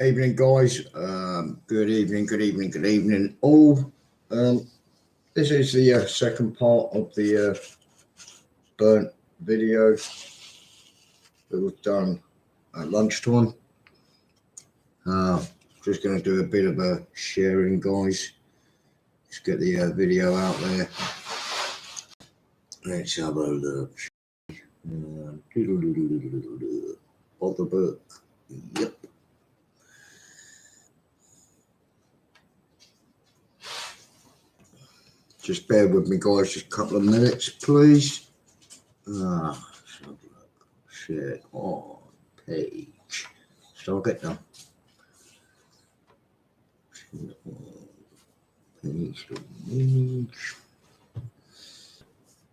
Evening, guys. Good evening, all. This is the second part of the burnt video that was done at lunchtime. Just going to do a bit of a sharing, guys. Just get the video out there. Let's have a look. Of the book. Yep. Just bear with me, guys, just a couple of minutes, please. Share on page. So I'll get done. Page.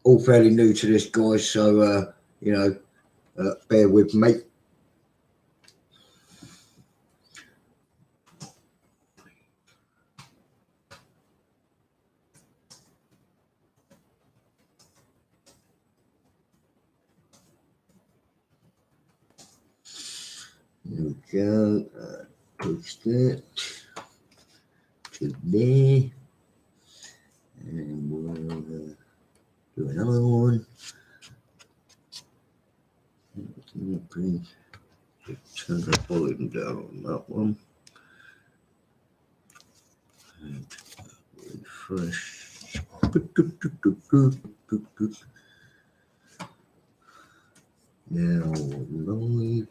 All fairly new to this, guys, so, bear with me. There we go. Paste that to there. And we'll do another one. Just turn the volume down on that one. And refresh. Now live.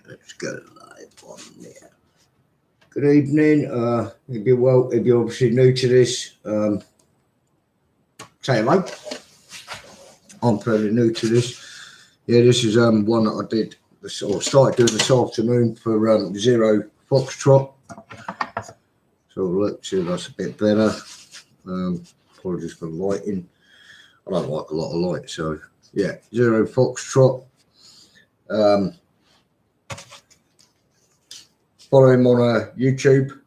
Let's go live on there. Good evening. If you're obviously new to this, say hello. I'm fairly new to this. Yeah, this is one that I did or started doing this afternoon for Zero Foxtrot. So let's see if that's a bit better. Apologies for lighting. I don't like a lot of light, so yeah, Zero Foxtrot. Follow him on YouTube.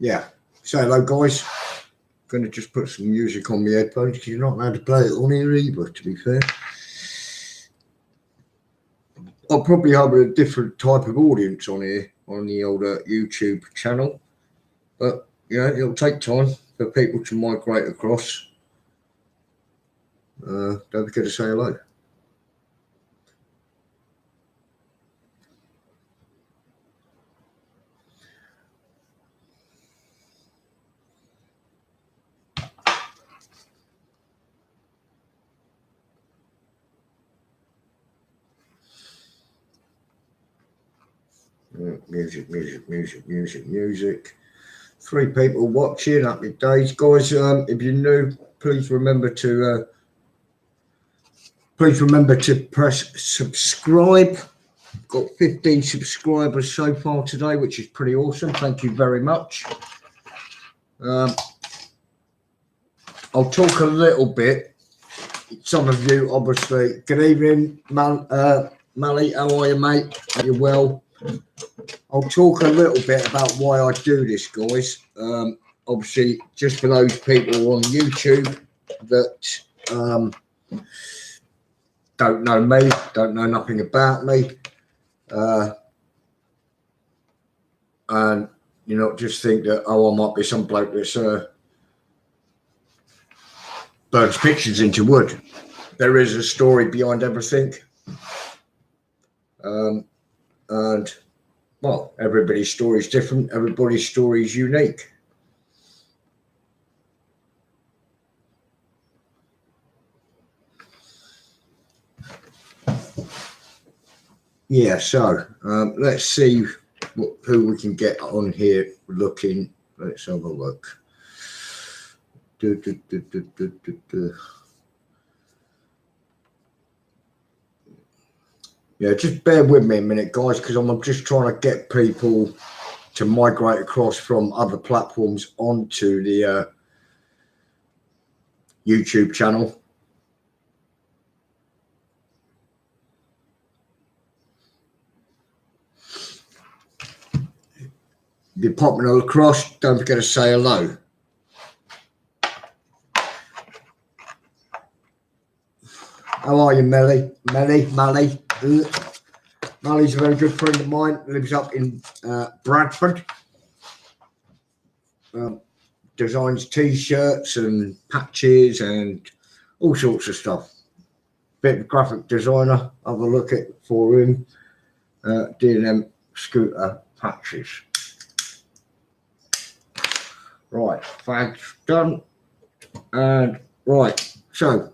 Yeah, say hello, guys. Going to just put some music on my headphones because you're not allowed to play it on here either, to be fair. I'll probably have a different type of audience on here on the older YouTube channel, but it'll take time for people to migrate across. Don't forget to say hello. Music. 3 people watching. Happy days, guys. If you're new, please remember to press subscribe. Got 15 subscribers so far today, which is pretty awesome. Thank you very much. I'll talk a little bit. Some of you, obviously. Good evening, Mally. How are you, mate? Are you well? I'll talk a little bit about why I do this, guys. Obviously, just for those people on YouTube that don't know me, don't know nothing about me, and just think that, I might be some bloke that's burns pictures into wood. There is a story behind everything, and well, everybody's story is different. Everybody's story is unique. Yeah, so let's see who we can get on here looking. Let's have a look. Yeah, just bear with me a minute, guys, because I'm just trying to get people to migrate across from other platforms onto the YouTube channel. If you're popping all across, don't forget to say hello. How are you, Melly? Mally? Mally's a very good friend of mine. Lives up in Bradford. Designs t-shirts and patches and all sorts of stuff. Bit of graphic designer. Have a look at for him. D&M scooter patches. Right, fags done. And right, so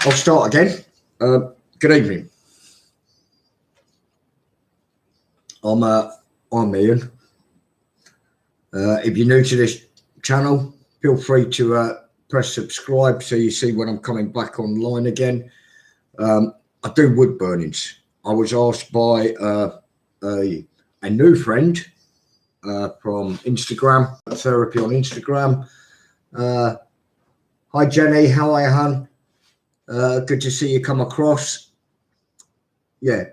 I'll start again. Good evening. I'm Ian. If you're new to this channel, feel free to press subscribe so you see when I'm coming back online again. I do wood burnings. I was asked by a new friend from Instagram, therapy on Instagram. Hi Jenny, how are you, hun? Good to see you come across. Yeah,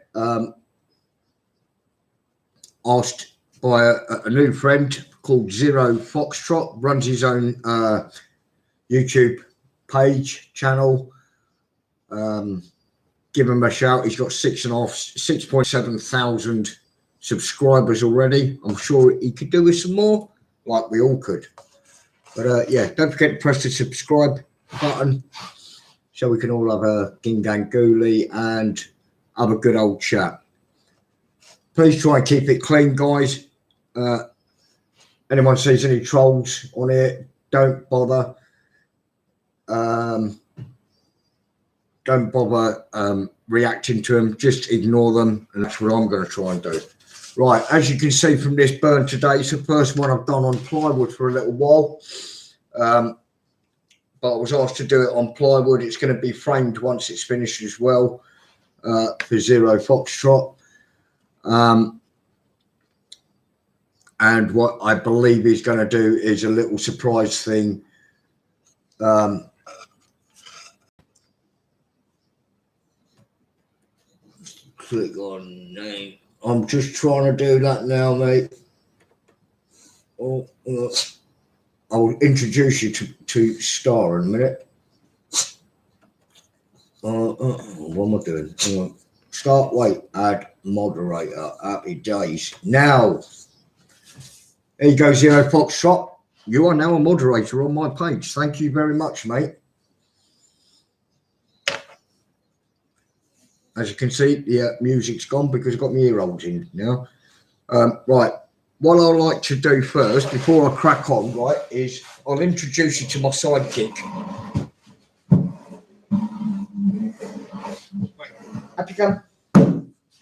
asked by a new friend called FOXTROT, runs his own YouTube page, channel. Give him a shout. He's got 6.7 thousand subscribers already. I'm sure he could do with some more, like we all could. But yeah, don't forget to press the subscribe button so we can all have a gingangooli and have a good old chat. Please try and keep it clean, guys. Anyone sees any trolls on here, don't bother. Don't bother reacting to them. Just ignore them, and that's what I'm going to try and do. Right, as you can see from this burn today, it's the first one I've done on plywood for a little while. But I was asked to do it on plywood. It's going to be framed once it's finished as well for Zero Foxtrot. And what I believe he's going to do is a little surprise thing. Click on name. I'm just trying to do that now, mate. I'll introduce you to Star in a minute. What am I doing? Start, wait, add moderator. Happy days. Now, there you go, Zero Foxtrot. You are now a moderator on my page. Thank you very much, mate. As you can see, the music's gone because I've got my ear holes in now. Right, what I like to do first, before I crack on, right, is I'll introduce you to my sidekick. Right, up you come.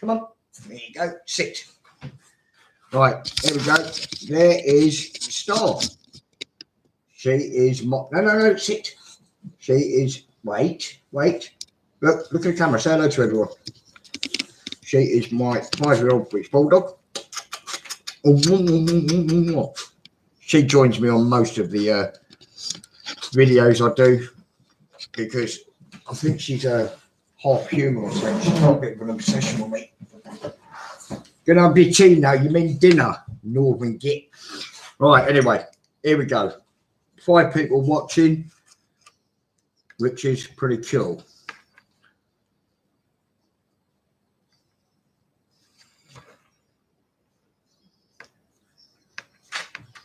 Come on. There you go. Sit. Right, here we go. There is Star. She is my... No, sit. She is... Wait. Look at the camera. Say hello to everyone. She is my 5-year-old British Bulldog. She joins me on most of the videos I do because I think she's a half human or something. She's got a bit of an obsession with me. Gonna have your tea now. You mean dinner, Northern Git. Right, anyway, here we go. 5 people watching, which is pretty cool.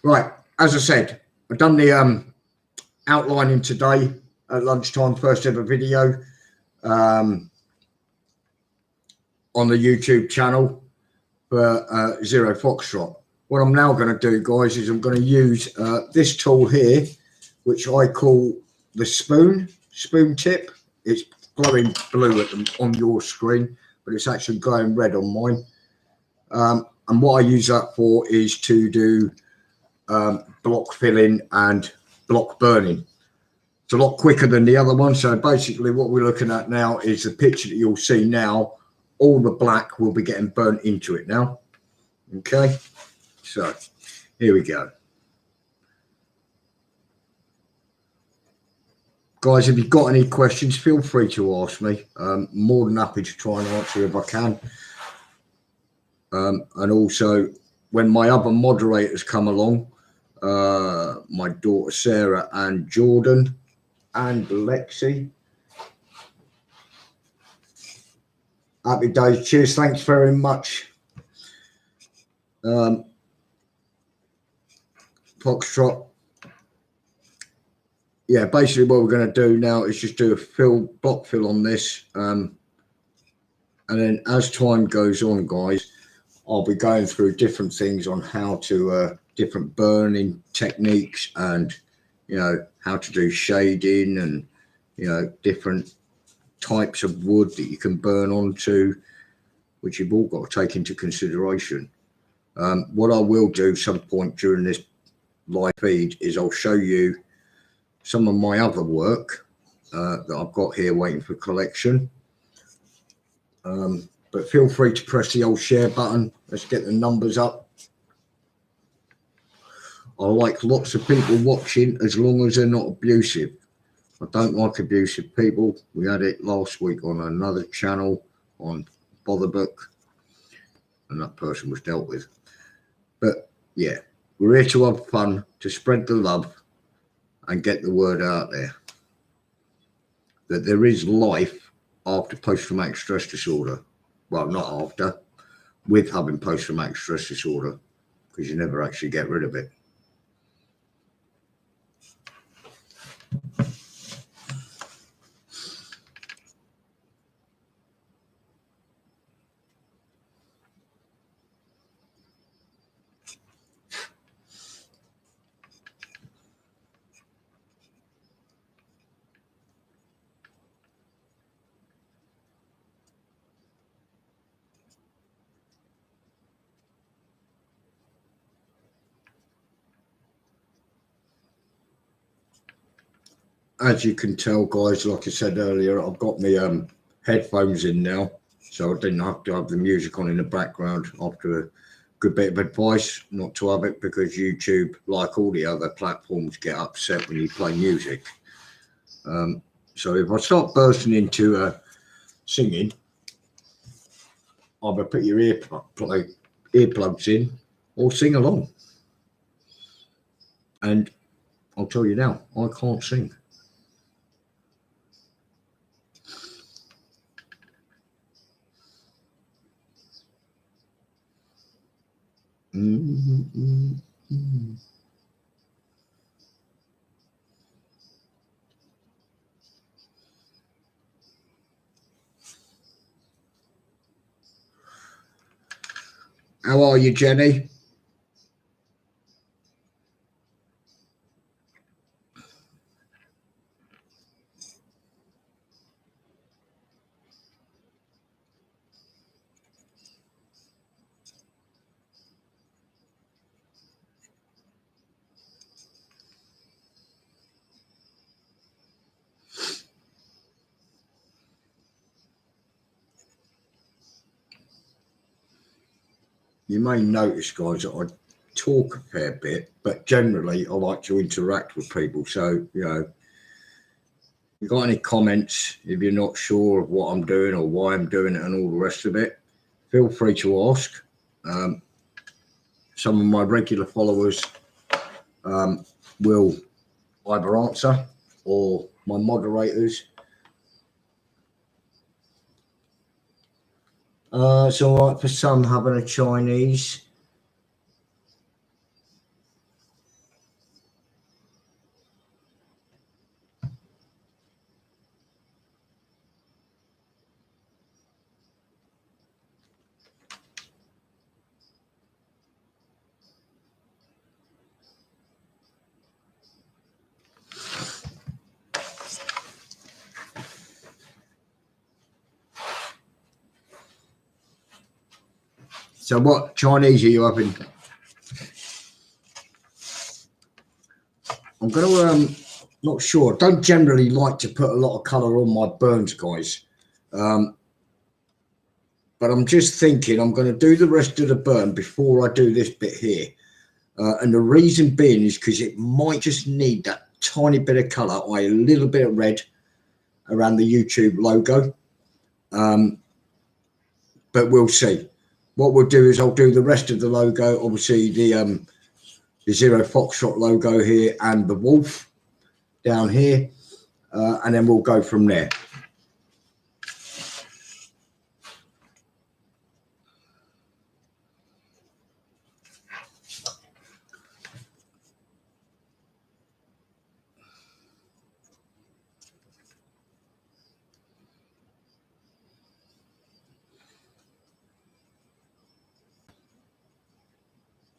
Right, as I said, I've done the outlining today at lunchtime, first ever video on the YouTube channel for Zero Foxtrot. What I'm now going to do, guys, is I'm going to use this tool here, which I call the spoon tip. It's glowing blue on your screen, but it's actually glowing red on mine. And what I use that for is to do block filling and block burning. It's a lot quicker than the other one. So basically what we're looking at now is the picture that you'll see now. All the black will be getting burnt into it now. Okay, so here we go. Guys, if you've got any questions, feel free to ask me. More than happy to try and answer if I can. And also, when my other moderators come along, my daughter Sarah and Jordan and Lexi. Happy days. Cheers. Thanks very much. Foxtrot. Yeah, basically what we're going to do now is just do a block fill on this. And then as time goes on, guys, I'll be going through different things on how to, different burning techniques and, you know, how to do shading and, you know, different types of wood that you can burn onto, which you've all got to take into consideration. What I will do some point during this live feed is I'll show you some of my other work that I've got here waiting for collection. But feel free to press the old share button. Let's get the numbers up. I like lots of people watching as long as they're not abusive. I don't like abusive people. We had it last week on another channel on Botherbook, and that person was dealt with. But yeah, we're here to have fun, to spread the love and get the word out there that there is life after post-traumatic stress disorder. Well, not after, with having post-traumatic stress disorder, because you never actually get rid of it. As you can tell, guys, like I said earlier, I've got my headphones in now, so I didn't have to have the music on in the background after a good bit of advice not to have it, because YouTube, like all the other platforms, get upset when you play music. So if I start bursting into singing, either put your earplugs in or sing along. And I'll tell you now, I can't sing. How are you, Jenny? You may notice, guys, that I talk a fair bit, but generally I like to interact with people. So, you know, if you got any comments, if you're not sure of what I'm doing or why I'm doing it and all the rest of it, feel free to ask. Some of my regular followers will either answer, or my moderators. It's all right for some having a Chinese. So what Chinese are you having? I'm going to, not sure. I don't generally like to put a lot of colour on my burns, guys. But I'm just thinking I'm going to do the rest of the burn before I do this bit here. And the reason being is because it might just need that tiny bit of colour, or a little bit of red around the YouTube logo. But we'll see. What we'll do is I'll do the rest of the logo, obviously the Zero Foxtrot logo here and the wolf down here, and then we'll go from there.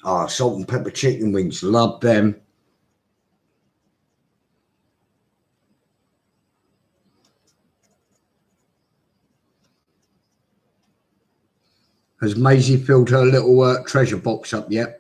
Ah, salt and pepper chicken wings, love them. Has Maisie filled her little treasure box up yet?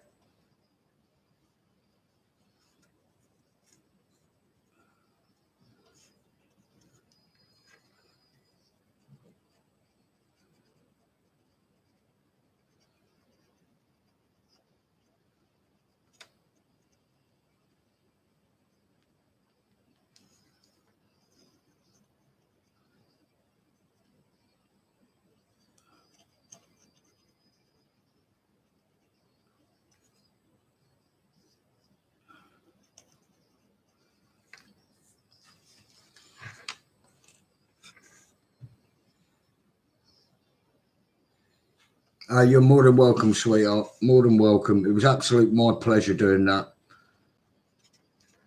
You're more than welcome, sweetheart. More than welcome. It was absolute my pleasure doing that.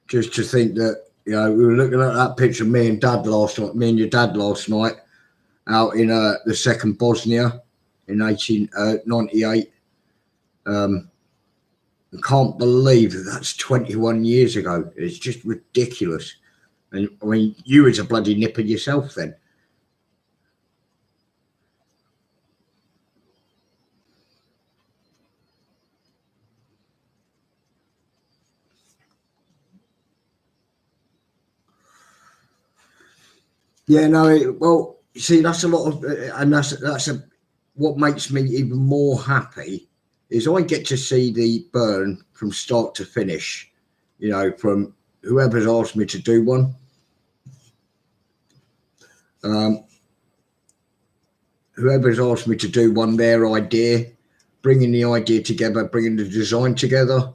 Just to think that, you know, we were looking at that picture of me and Dad last night, me and your dad last night, out in the second Bosnia in 1898. I can't believe that that's 21 years ago. It's just ridiculous. And I mean, you was a bloody nipper yourself then. Yeah, no, well, you see, that's a lot of, and that's what makes me even more happy is I get to see the burn from start to finish, you know, from whoever's asked me to do one. Whoever's asked me to do one, their idea, bringing the idea together, bringing the design together,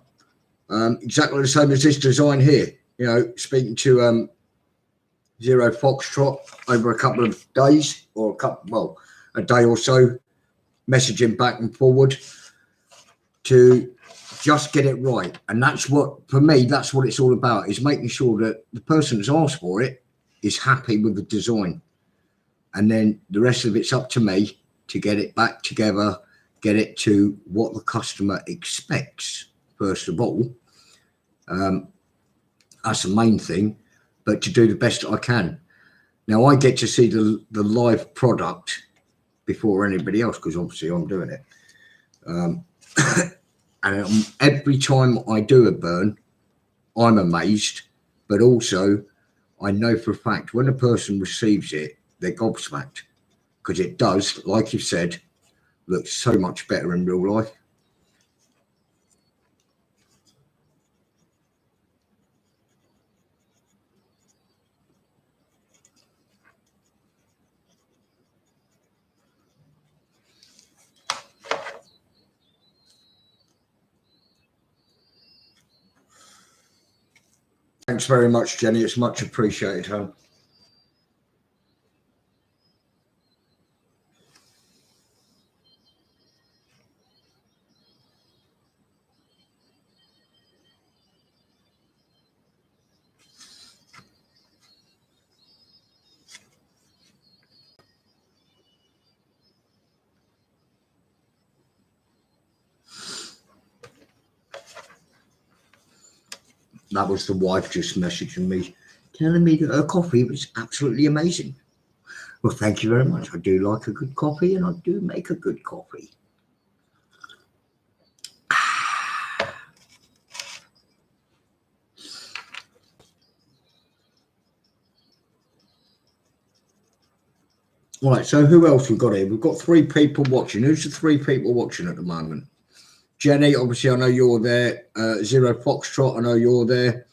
exactly the same as this design here. You know, speaking to Zero Foxtrot over a couple of days, or a day or so, messaging back and forward to just get it right. And that's what, for me, that's what it's all about, is making sure that the person that's asked for it is happy with the design. And then the rest of it's up to me to get it back together, get it to what the customer expects, first of all. That's the main thing, but to do the best I can. Now, I get to see the live product before anybody else, because obviously I'm doing it. And every time I do a burn, I'm amazed, but also I know for a fact when a person receives it, they're gobsmacked, because it does, like you said, look so much better in real life. Thanks very much, Jenny. It's much appreciated, hon. That was the wife just messaging me, telling me that her coffee was absolutely amazing. Well, thank you very much. I do like a good coffee, and I do make a good coffee. Right, so who else we've got here? We've got 3 people watching. Who's the 3 people watching at the moment? Jenny, obviously I know you're there. Zero Foxtrot, I know you're there.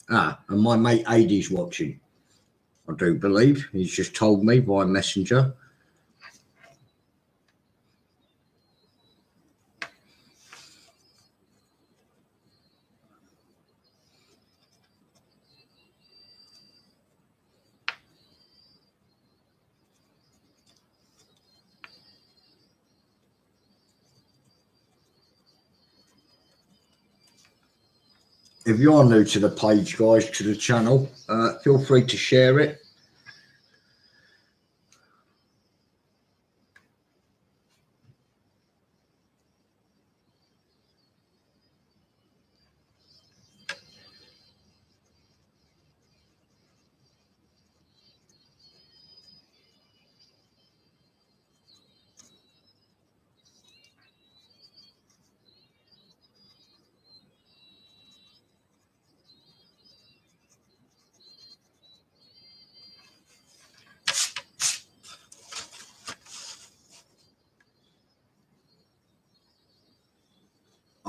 And my mate Adie's watching, I do believe. He's just told me via messenger. If you are new to the page, guys, to the channel, feel free to share it.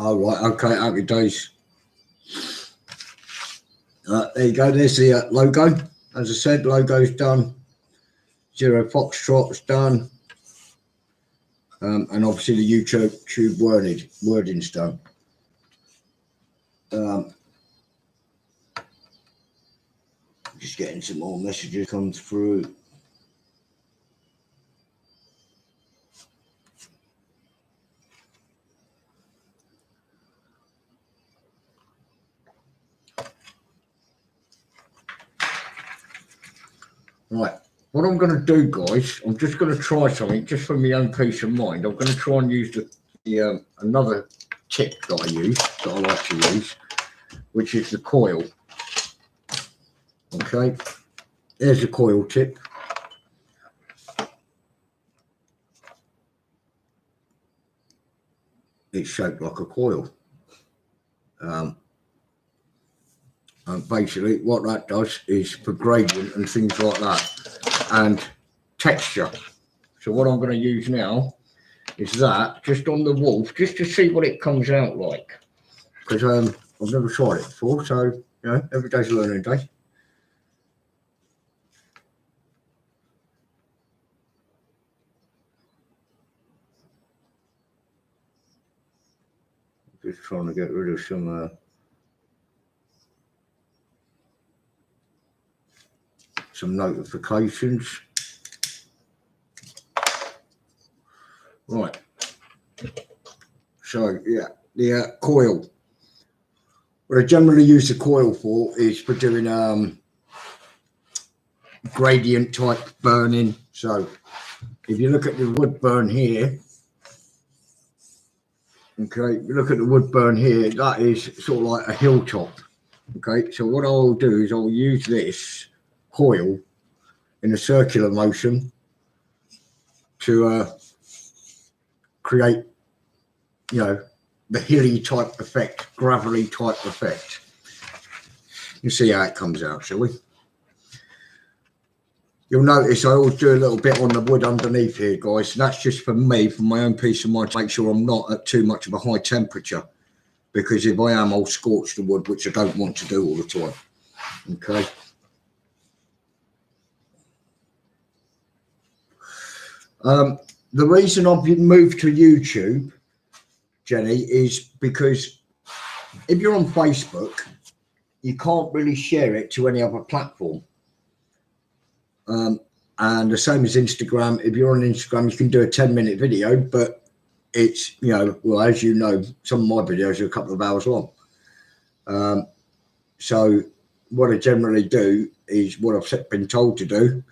Oh, right, okay, happy days. There you go, there's the logo. As I said, logo's done. Zero Foxtrot's done. And obviously the YouTube wording's done. Just getting some more messages come through. Right, what I'm going to do, guys, I'm just going to try something just for my own peace of mind. I'm going to try and use the another tip that I use, that I like to use, which is the coil. Okay, there's the coil tip. It's shaped like a coil. And basically what that does is for gradient and things like that, and texture. So what I'm going to use now is that just on the wolf, just to see what it comes out like, because I've never tried it before, so you know, every day's a learning day. Just trying to get rid of some notifications. Right. So yeah, the coil. What I generally use the coil for is for doing gradient type burning. So if you look at the wood burn here, okay, you look at the wood burn here, that is sort of like a hilltop. Okay, so what I'll do is I'll use this coil in a circular motion to create, you know, the hilly type effect, gravelly type effect. You see how it comes out, shall we? You'll notice I always do a little bit on the wood underneath here, guys. And that's just for me, for my own peace of mind, to make sure I'm not at too much of a high temperature. Because if I am, I'll scorch the wood, which I don't want to do all the time. Okay. The reason I've moved to YouTube, Jenny, is because if you're on Facebook, you can't really share it to any other platform. And the same as Instagram. If you're on Instagram, you can do a 10-minute video, but it's, you know, well, as you know, some of my videos are a couple of hours long. So what I generally do is what I've been told to do,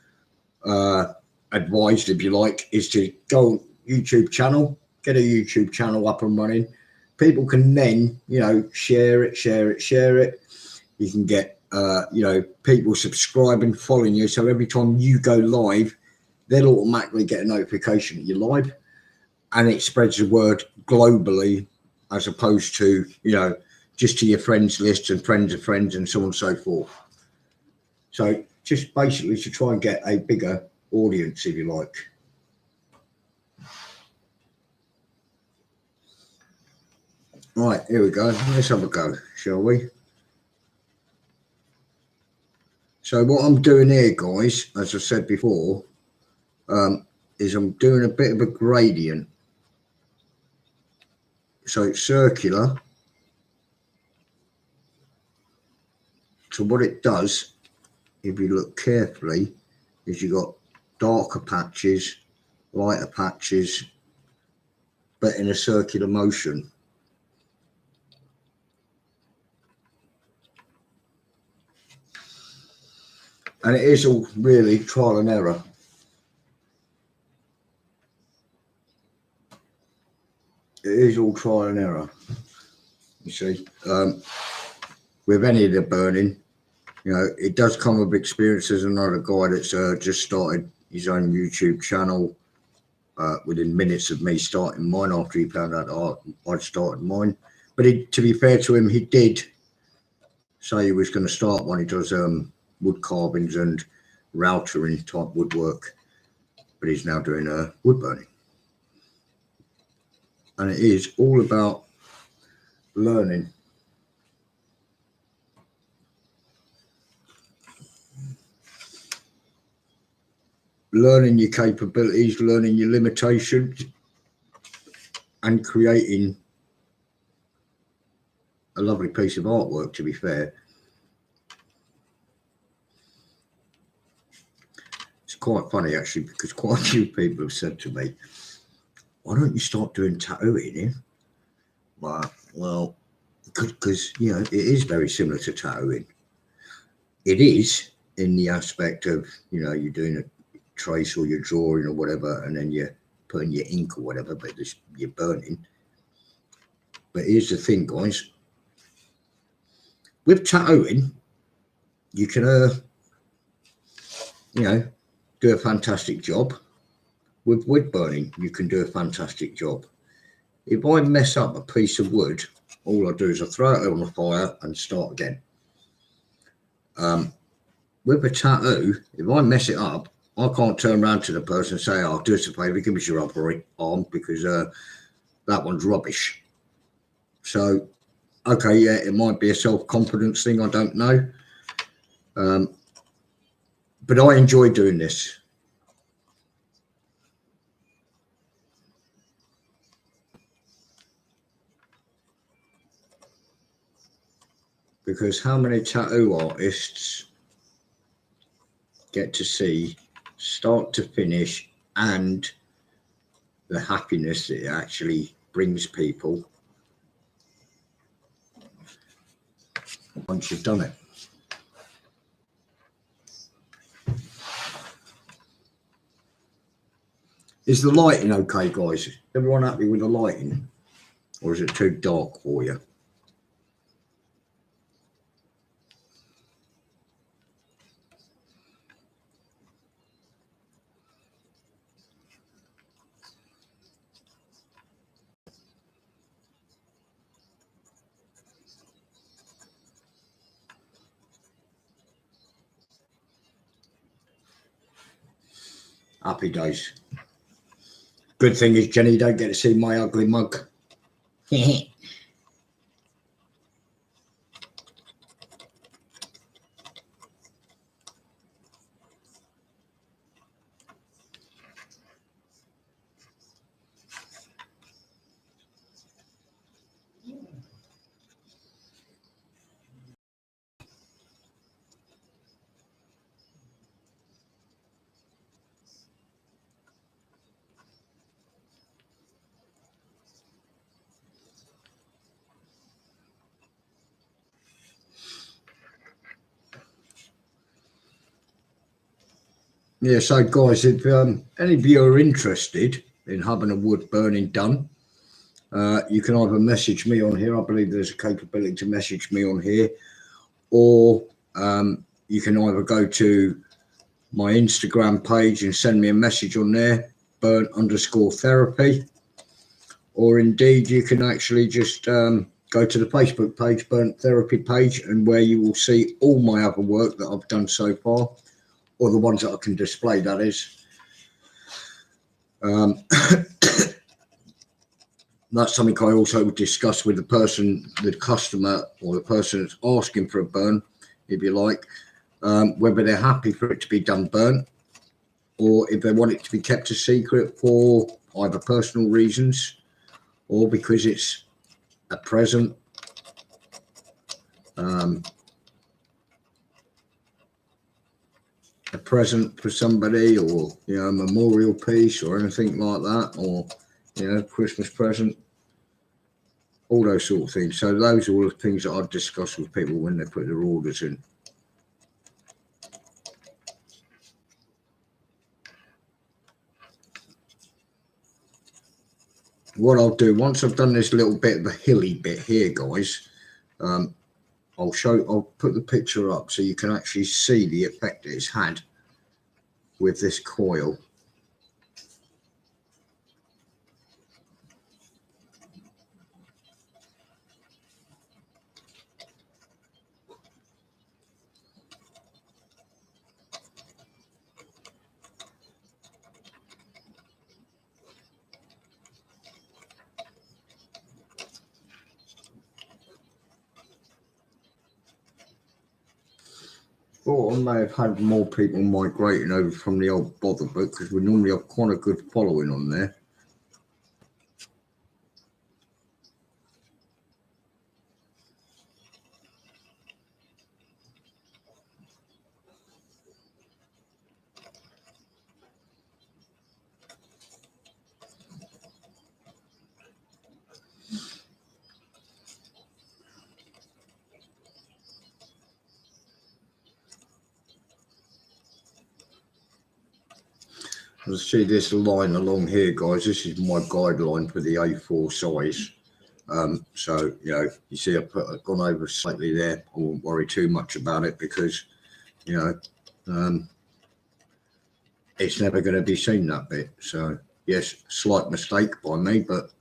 advised, if you like, is to go on YouTube channel, get a YouTube channel up and running. People can then, you know, share it. You can get, you know, people subscribing, following you. So every time you go live, they'll automatically get a notification that you're live, and it spreads the word globally, as opposed to, you know, just to your friends list and friends of friends and so on and so forth. So just basically to try and get a bigger audience, if you like. Right, here we go. Let's have a go, shall we? So what I'm doing here, guys, as I said before, is I'm doing a bit of a gradient. So it's circular. So what it does, if you look carefully, is you've got darker patches, lighter patches, but in a circular motion. And it is all really trial and error. It is all trial and error, you see. With any of the burning, you know, it does come with experience. There's another guy that's just started his own YouTube channel within minutes of me starting mine after he found out I'd started mine. But to be fair to him, he did say he was going to start one. He does wood carvings and routering type woodwork, but he's now doing wood burning. And it is all about learning. Learning your capabilities, learning your limitations, and creating a lovely piece of artwork, to be fair. It's quite funny, actually, because quite a few people have said to me, why don't you start doing tattooing here? Well, because, you know, it is very similar to tattooing. It is in the aspect of, you know, you're doing a trace or you're drawing or whatever, and then you're putting your ink or whatever, but you're burning. But here's the thing, guys. With tattooing, you can, you know, do a fantastic job. With wood burning, you can do a fantastic job. If I mess up a piece of wood, all I do is I throw it on the fire and start again. With a tattoo, if I mess it up, I can't turn around to the person and say, "Oh, do us a favour, give me your other arm because that one's rubbish." So, okay, yeah, it might be a self-confidence thing, I don't know. But I enjoy doing this. Because how many tattoo artists get to see start to finish and the happiness that it actually brings people once you've done it? Is the lighting okay, guys? Everyone happy with the lighting? Or is it too dark for you? Happy days. Good thing is, Jenny, you don't get to see my ugly mug. Yeah, so guys, if any of you are interested in having a wood burning done, you can either message me on here. I believe there's a capability to message me on here, or you can either go to my Instagram page and send me a message on there, burnt_therapy, or indeed you can actually just go to the Facebook page, Burnt Therapy page, and where you will see all my other work that I've done so far. or the ones that I can display, that is. That's something I also discuss with the person, the customer, or the person that's asking for a burn, if you like, whether they're happy for it to be done burnt, or if they want it to be kept a secret for either personal reasons or because it's a present. A present for somebody, or a memorial piece or anything like that, or Christmas present, all those sort of things. So those are all the things that I discuss with people when they put their orders in. What I'll do once I've done this little bit of a hilly bit here, guys, I'll put the picture up so you can actually see the effect that it's had with this coil. Thought I may have had more people migrating over from the old bother book, because we normally have quite a good following on there. You'll see this line along here, guys. This is my guideline for the A4 size. So, you see I've gone over slightly there. I won't worry too much about it because, it's never going to be seen, that bit. So, yes, slight mistake by me, but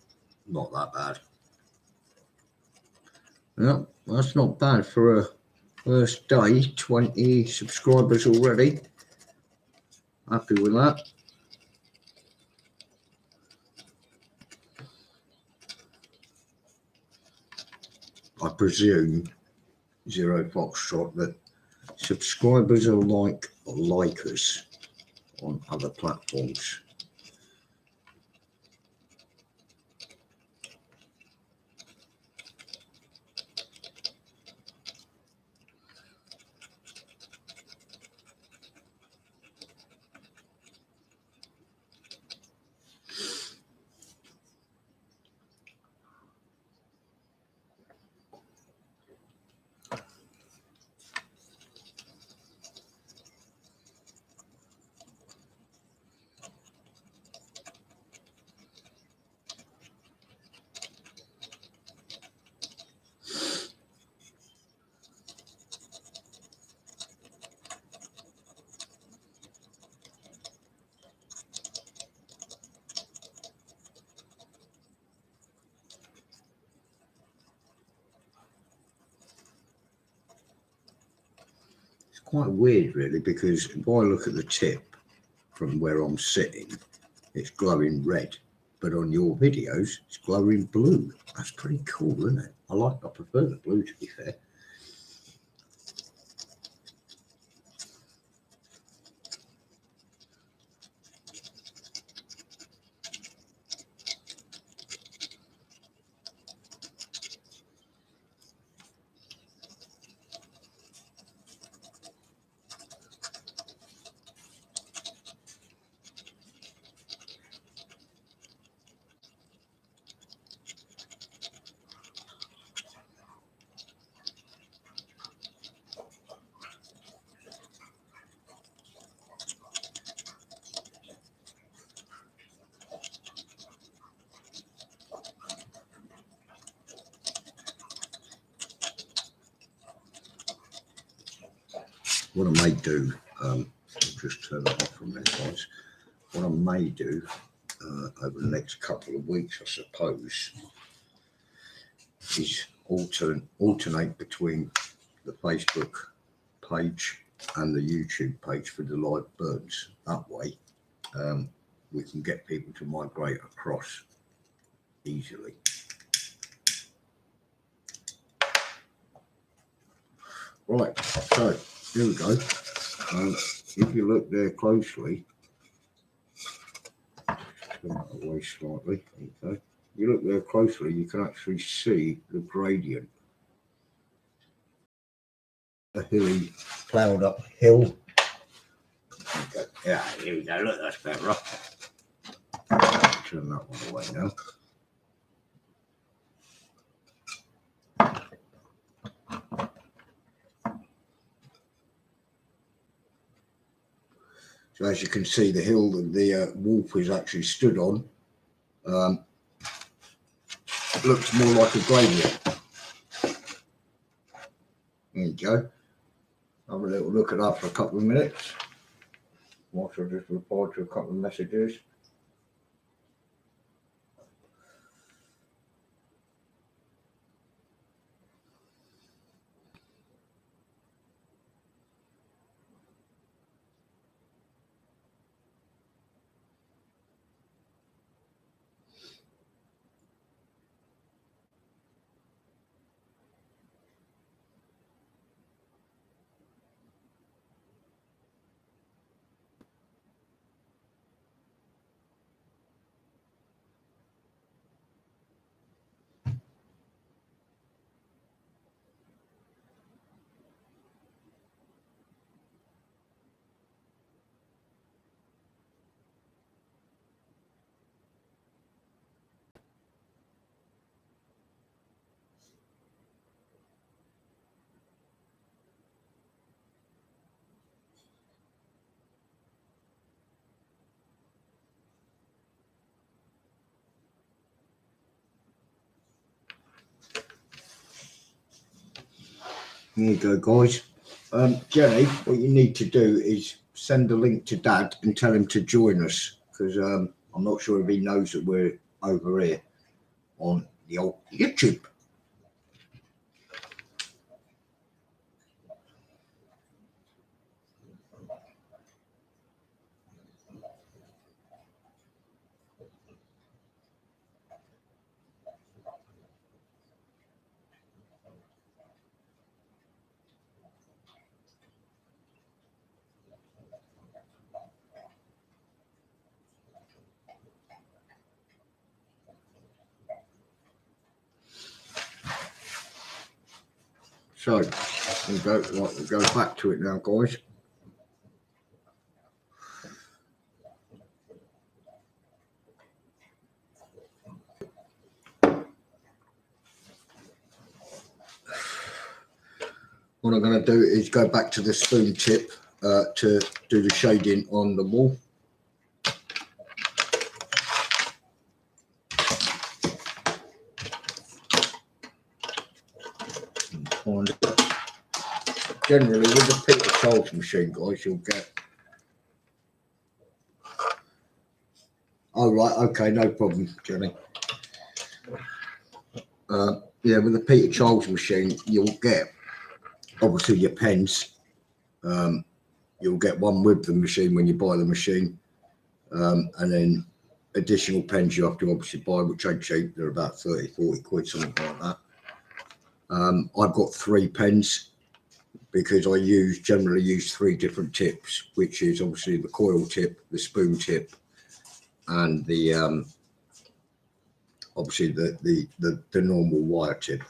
not that bad. Well, that's not bad for a first day. 20 subscribers already. Happy with that. I presume, Zero Foxtrot, that subscribers are like likers on other platforms. Quite weird, really, because if I look at the tip from where I'm sitting, it's glowing red, but on your videos it's glowing blue. That's pretty cool, isn't it? I prefer the blue, to be fair. What I may do, just turn that off from there, guys. What I may do over the next couple of weeks, I suppose, is alternate between the Facebook page and the YouTube page for the live burns. That way we can get people to migrate across easily. Right, so here we go. If you look there closely, turn that away slightly. There you go. If you look there closely, you can actually see the gradient. A hilly, ploughed up hill. Okay. Yeah, here we go. Look, that's better. Turn that one away now. So as you can see, the hill that the wolf is actually stood on looks more like a gradient. There you go. Have a little look at that for a couple of minutes. Whilst I just reply to a couple of messages. There you go, guys. Jenny, what you need to do is send a link to Dad and tell him to join us, because I'm not sure if he knows that we're over here on the old YouTube. So we'll go back to it now, guys. What I'm going to do is go back to the spoon tip to do the shading on the wall. Generally, with the Pt2 machine, guys, you'll get. Oh, right, okay, no problem, Jenny. Yeah, with the Pt2 machine, you'll get obviously your pens. You'll get one with the machine when you buy the machine, and then additional pens you have to obviously buy, which ain't cheap. They're about 30, 40 quid, something like that. I've got 3 pens because I generally use 3 different tips, which is obviously the coil tip, the spoon tip, and the obviously the normal wire tip.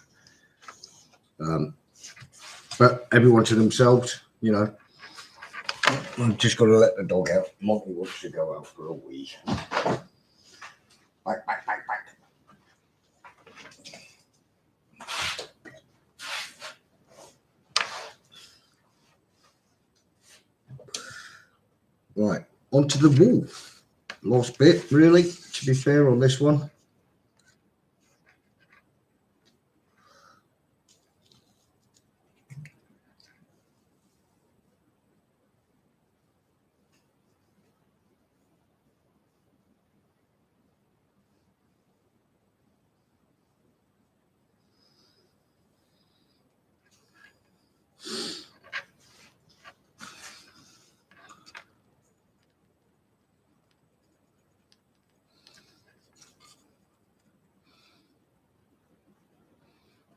But everyone to themselves, you know. I've just got to let the dog out. Monty wants to go out for a wee. Back. Right, onto the wall. Last bit, really, to be fair, on this one.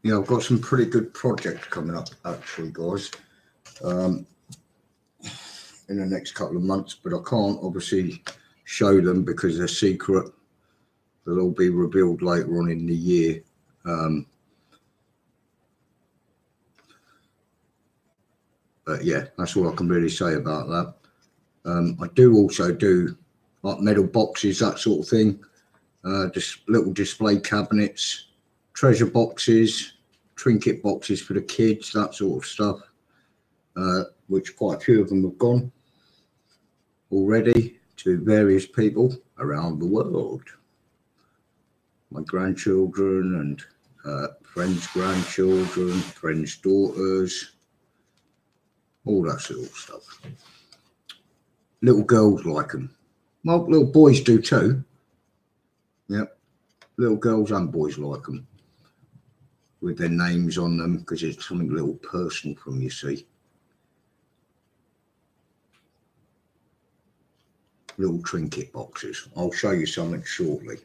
I've got some pretty good projects coming up, actually, guys, in the next couple of months, but I can't obviously show them because they're secret. They'll all be revealed later on in the year. But yeah, that's all I can really say about that. I do also do like metal boxes, that sort of thing, just little display cabinets, treasure boxes, trinket boxes for the kids, that sort of stuff, which quite a few of them have gone already to various people around the world. My grandchildren and friends' grandchildren, friends' daughters, all that sort of stuff. Little girls like them. Well, little boys do too. Yep, little girls and boys like them with their names on them because it's something a little personal from, you see. Little trinket boxes. I'll show you something shortly.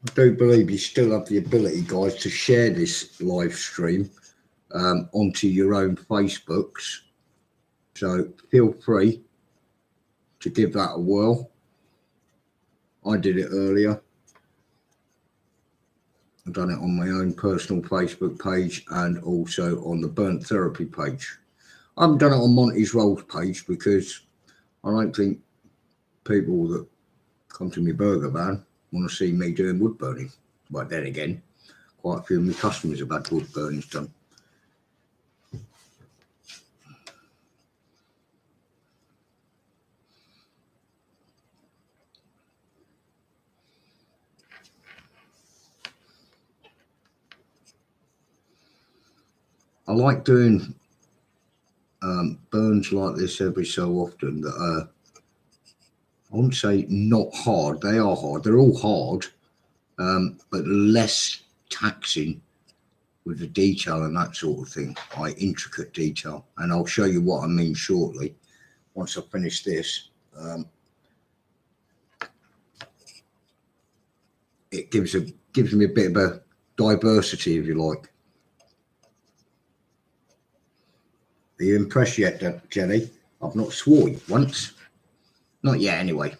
I do believe you still have the ability, guys, to share this live stream onto your own Facebooks. So feel free to give that a whirl. I did it earlier. I've done it on my own personal Facebook page and also on the Burnt Therapy page. I haven't done it on Monty's Rolls page because I don't think people that come to my burger van want to see me doing wood burning. But then again, quite a few of my customers have had wood burnings done. I like doing burns like this every so often that are, I wouldn't say not hard. They are hard. They're all hard, but less taxing with the detail and that sort of thing, like intricate detail. And I'll show you what I mean shortly once I finish this. It gives me a bit of a diversity, if you like. Are you impressed yet, Jenny? I've not sworn once. Not yet, anyway.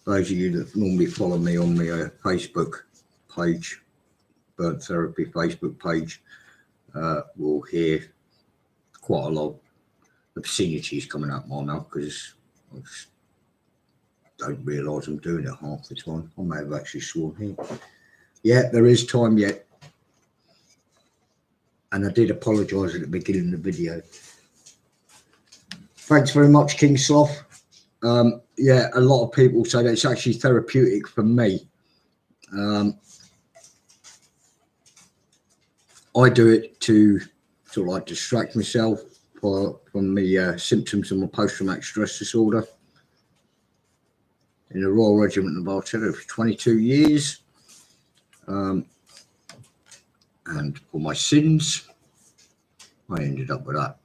Those of you that normally follow me on my Facebook page, Burnt Therapy Facebook page, will hear quite a lot of obscenities coming out my mouth because I just don't realise I'm doing it half the time. I may have actually sworn here. Yeah, there is time yet. And I did apologise at the beginning of the video. Thanks very much, King Sloth. Yeah, a lot of people say that it's actually therapeutic for me. I do it to sort of like distract myself from the symptoms of my post-traumatic stress disorder. In the Royal Regiment of Artillery for 22 years. And for my sins, I ended up with that.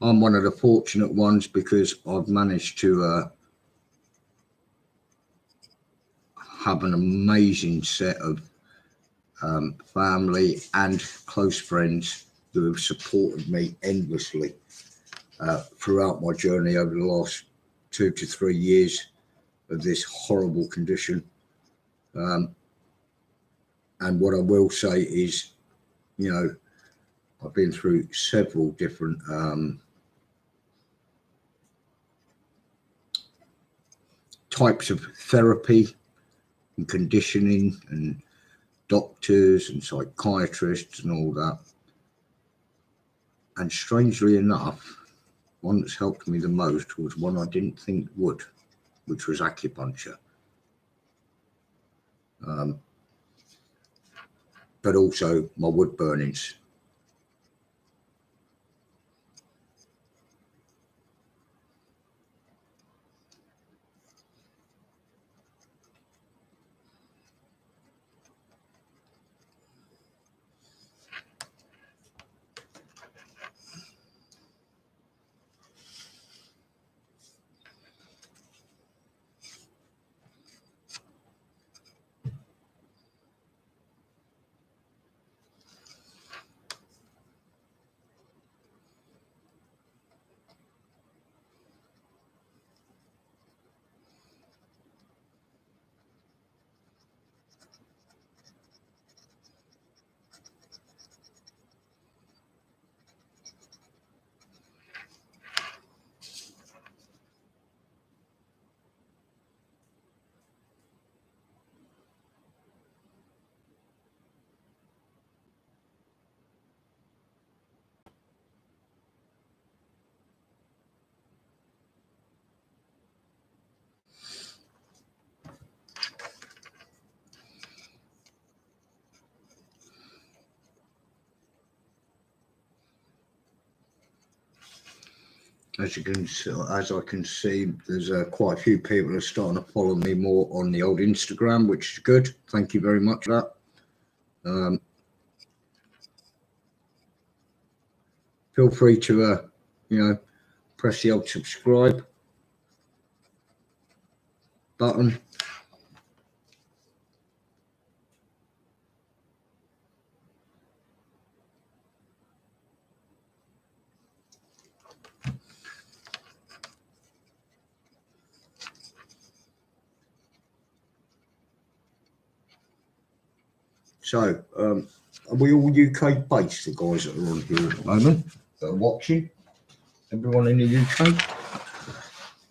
I'm one of the fortunate ones because I've managed to have an amazing set of family and close friends who have supported me endlessly throughout my journey over the last 2 to 3 years of this horrible condition. And what I will say is, you know, I've been through several different types of therapy and conditioning and doctors and psychiatrists and all that. And strangely enough, one that's helped me the most was one I didn't think would, which was acupuncture. But also my wood burnings. As I can see, there's quite a few people are starting to follow me more on the old Instagram, which is good. Thank you very much for that. Feel free to, press the old subscribe button. So, are we all UK based, the guys that are on here at the moment, that are watching? Everyone in the UK?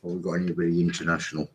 Or have we got anybody international?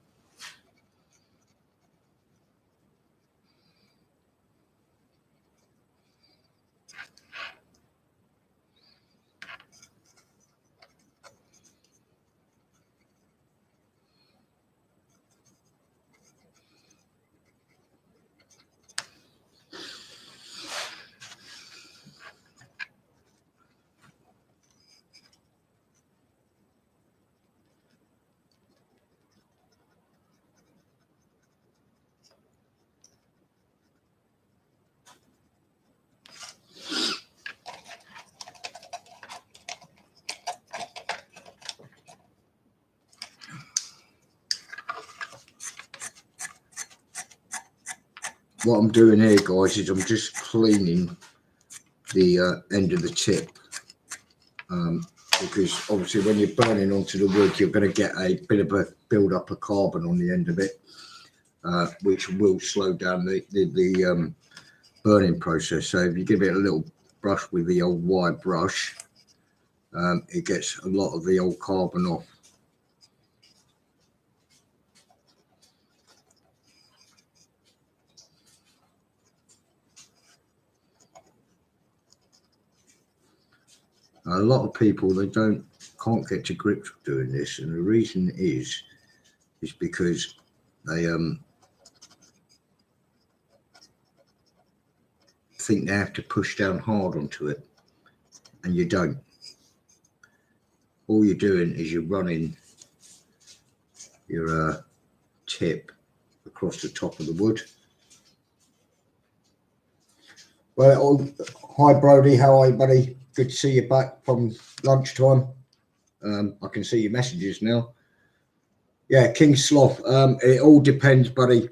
What I'm doing here, guys, is I'm just cleaning the end of the tip, because obviously when you're burning onto the wood, you're going to get a bit of a build up of carbon on the end of it, which will slow down the burning process. So if you give it a little brush with the old wire brush, it gets a lot of the old carbon off. A lot of people, they can't get to grips with doing this, and the reason is because they think they have to push down hard onto it, and you don't. All you're doing is you're running your tip across the top of the wood. Well, hi Brody, how are you, buddy? Good to see you back from lunchtime. I can see your messages now. Yeah, King Sloth. It all depends, buddy,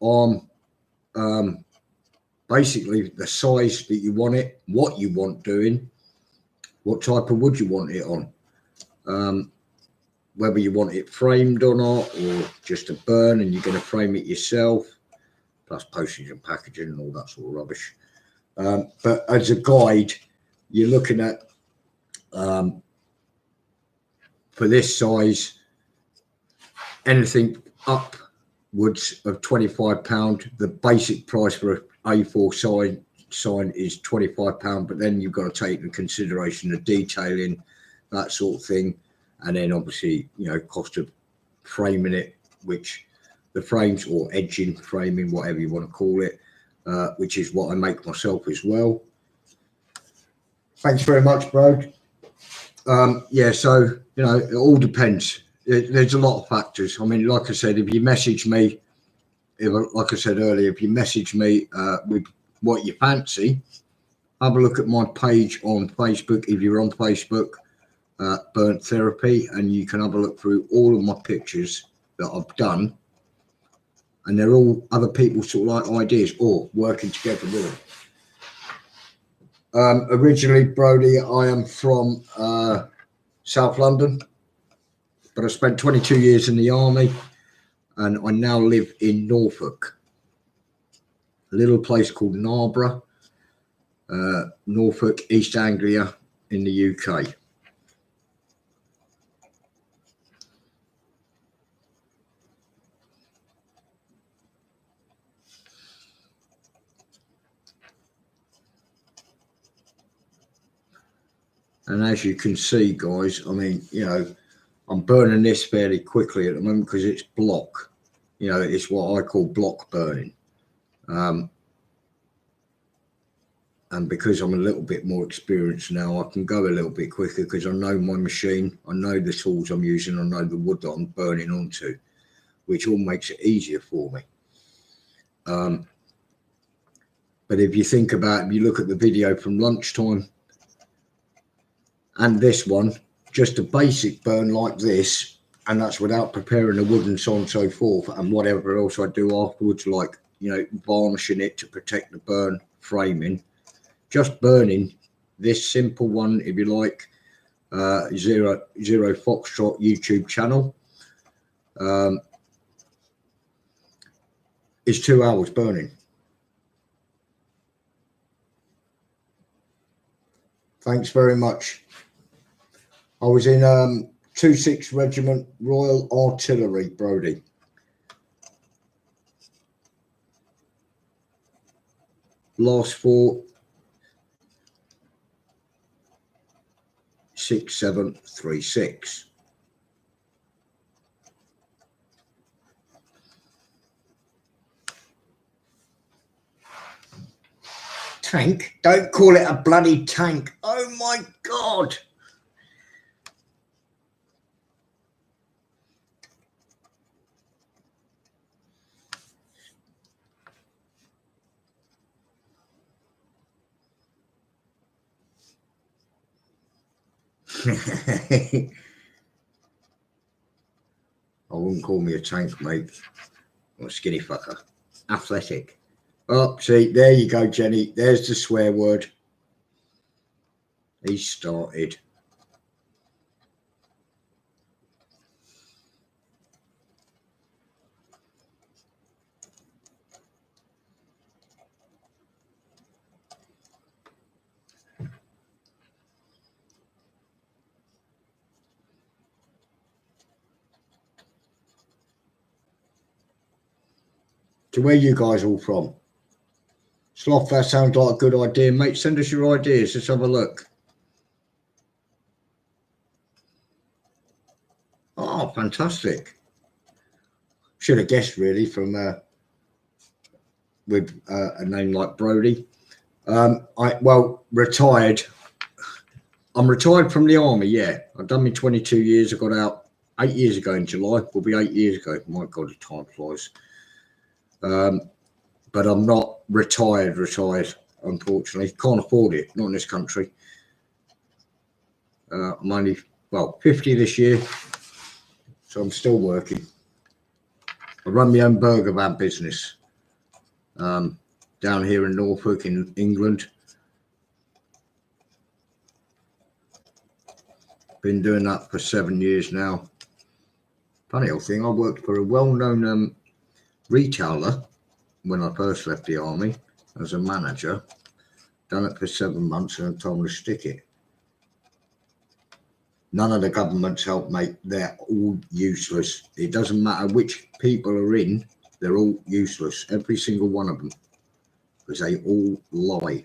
on basically the size that you want it, what you want doing, what type of wood you want it on, whether you want it framed or not, or just a burn and you're going to frame it yourself, plus postage and packaging and all that sort of rubbish. But as a guide, you're looking at, for this size, anything upwards of £25. The basic price for A4 sign is £25, but then you've got to take into consideration the detailing, that sort of thing, and then obviously, you know, cost of framing it, which the frames, or edging, framing, whatever you want to call it, which is what I make myself as well. Thanks very much, bro. Yeah, so, you know, it all depends. There's a lot of factors. I mean, like I said, if you message me, like I said earlier, if you message me with what you fancy, have a look at my page on Facebook. If you're on Facebook, Burnt Therapy, and you can have a look through all of my pictures that I've done, and they're all other people's sort of like ideas or working together with them. Originally, Brody, I am from South London, but I spent 22 years in the army, and I now live in Norfolk, a little place called Narborough, Norfolk, East Anglia in the UK. And as you can see, guys, I mean, you know, I'm burning this fairly quickly at the moment because it's block. You know, it's what I call block burning. And because I'm a little bit more experienced now, I can go a little bit quicker because I know my machine, I know the tools I'm using, I know the wood that I'm burning onto, which all makes it easier for me. But if you think about it, if you look at the video from lunchtime and this one, just a basic burn like this, and that's without preparing the wood and so on and so forth, and whatever else I do afterwards, like, you know, varnishing it to protect the burn, framing. Just burning this simple one, if you like, zero FOXTROT YouTube channel, is 2 hours burning. Thanks very much. I was in 26th Regiment Royal Artillery, Brody. Last fought 6736. Tank? Don't call it a bloody tank. Oh my God. I wouldn't call me a tank, mate. I'm a skinny fucker. Athletic. Oh, see, there you go, Jenny. There's the swear word. He started. So where you guys all from? Sloth, that sounds like a good idea, mate. Send us your ideas. Let's have a look. Oh, fantastic. Should have guessed, really, from with a name like Brody. Retired. I'm retired from the army, yeah. I've done my 22 years. I got out 8 years ago in July. Will be 8 years ago. My God, the time flies. But I'm not retired, unfortunately. Can't afford it, not in this country. I'm only, 50 this year, so I'm still working. I run my own burger van business down here in Norfolk in England. Been doing that for 7 years now. Funny old thing, I worked for a well-known retailer when I first left the army as a manager. Done it for 7 months and I told them to stick it. None of the governments help, mate. They're all useless. It doesn't matter which people are in, they're all useless. Every single one of them. because they all lie.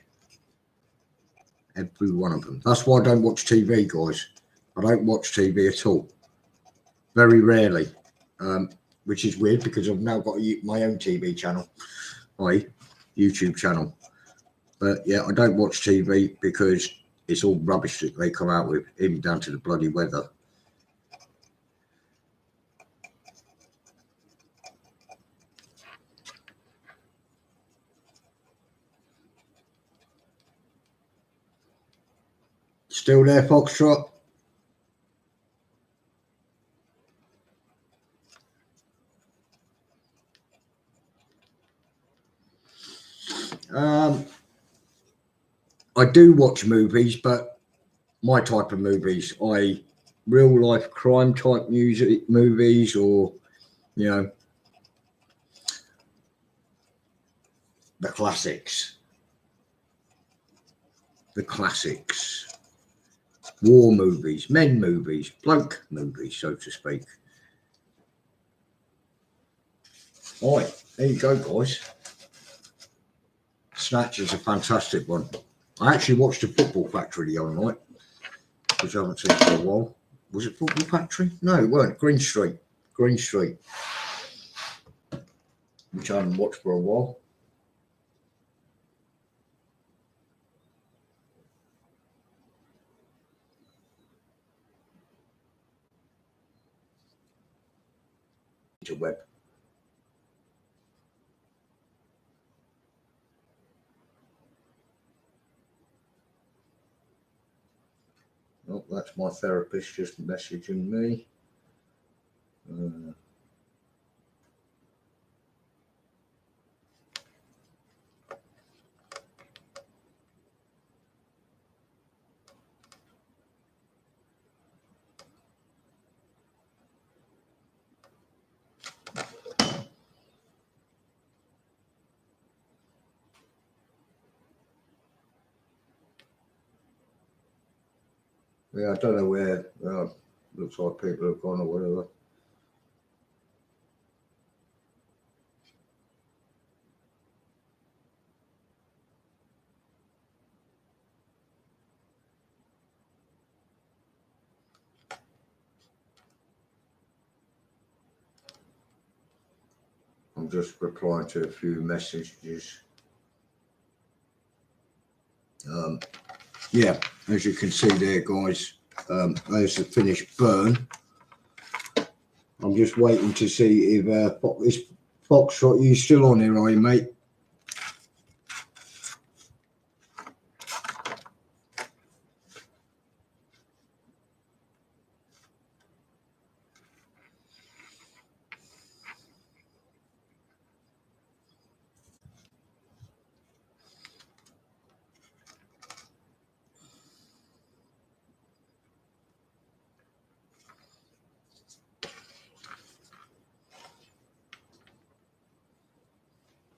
Every one of them. That's why I don't watch TV, guys. I don't watch TV at all. Very rarely. Which is weird because I've now got my own TV channel, my YouTube channel. But yeah, I don't watch TV because it's all rubbish that they come out with, even down to the bloody weather. Still there, Foxtrot? I do watch movies, but my type of movies, real life crime type movies, or you know, the classics, war movies, men movies, bloke movies, so to speak. All right, there you go, guys. Snatch is a fantastic one. I actually watched the Football Factory the other night, which I haven't seen for a while. Was it Football Factory? No, it weren't. Green Street, which I haven't watched for a while. To web. Oh, that's my therapist just messaging me. Yeah, I don't know where. Looks like people have gone or whatever. I'm just replying to a few messages. Yeah, as you can see there, guys, there's the finished burn. I'm just waiting to see if this Foxtrot, you still on here, are you, mate?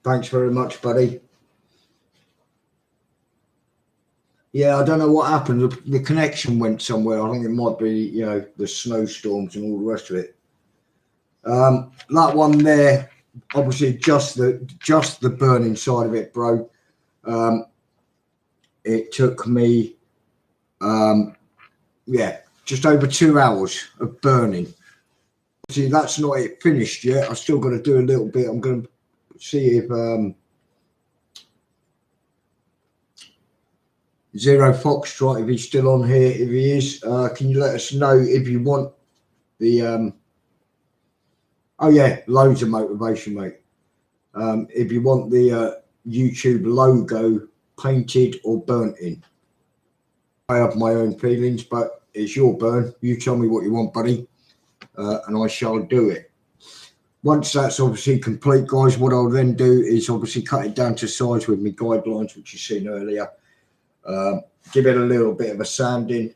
Thanks very much, buddy. Yeah, I don't know what happened. The connection went somewhere. I think it might be, you know, the snowstorms and all the rest of it. That one there, obviously, just the burning side of it, bro. It took me, yeah, just over 2 hours of burning. See, that's not it finished yet. I've still got to do a little bit. I'm going to see if Zero Foxtrot, if he's still on here. If he is, can you let us know if you want the oh yeah, loads of motivation, mate. If you want the YouTube logo painted or burnt in. I have my own feelings, but it's your burn. You tell me what you want, buddy, and I shall do it. Once that's obviously complete, guys, what I'll then do is obviously cut it down to size with my guidelines, which you've seen earlier. Give it a little bit of a sanding.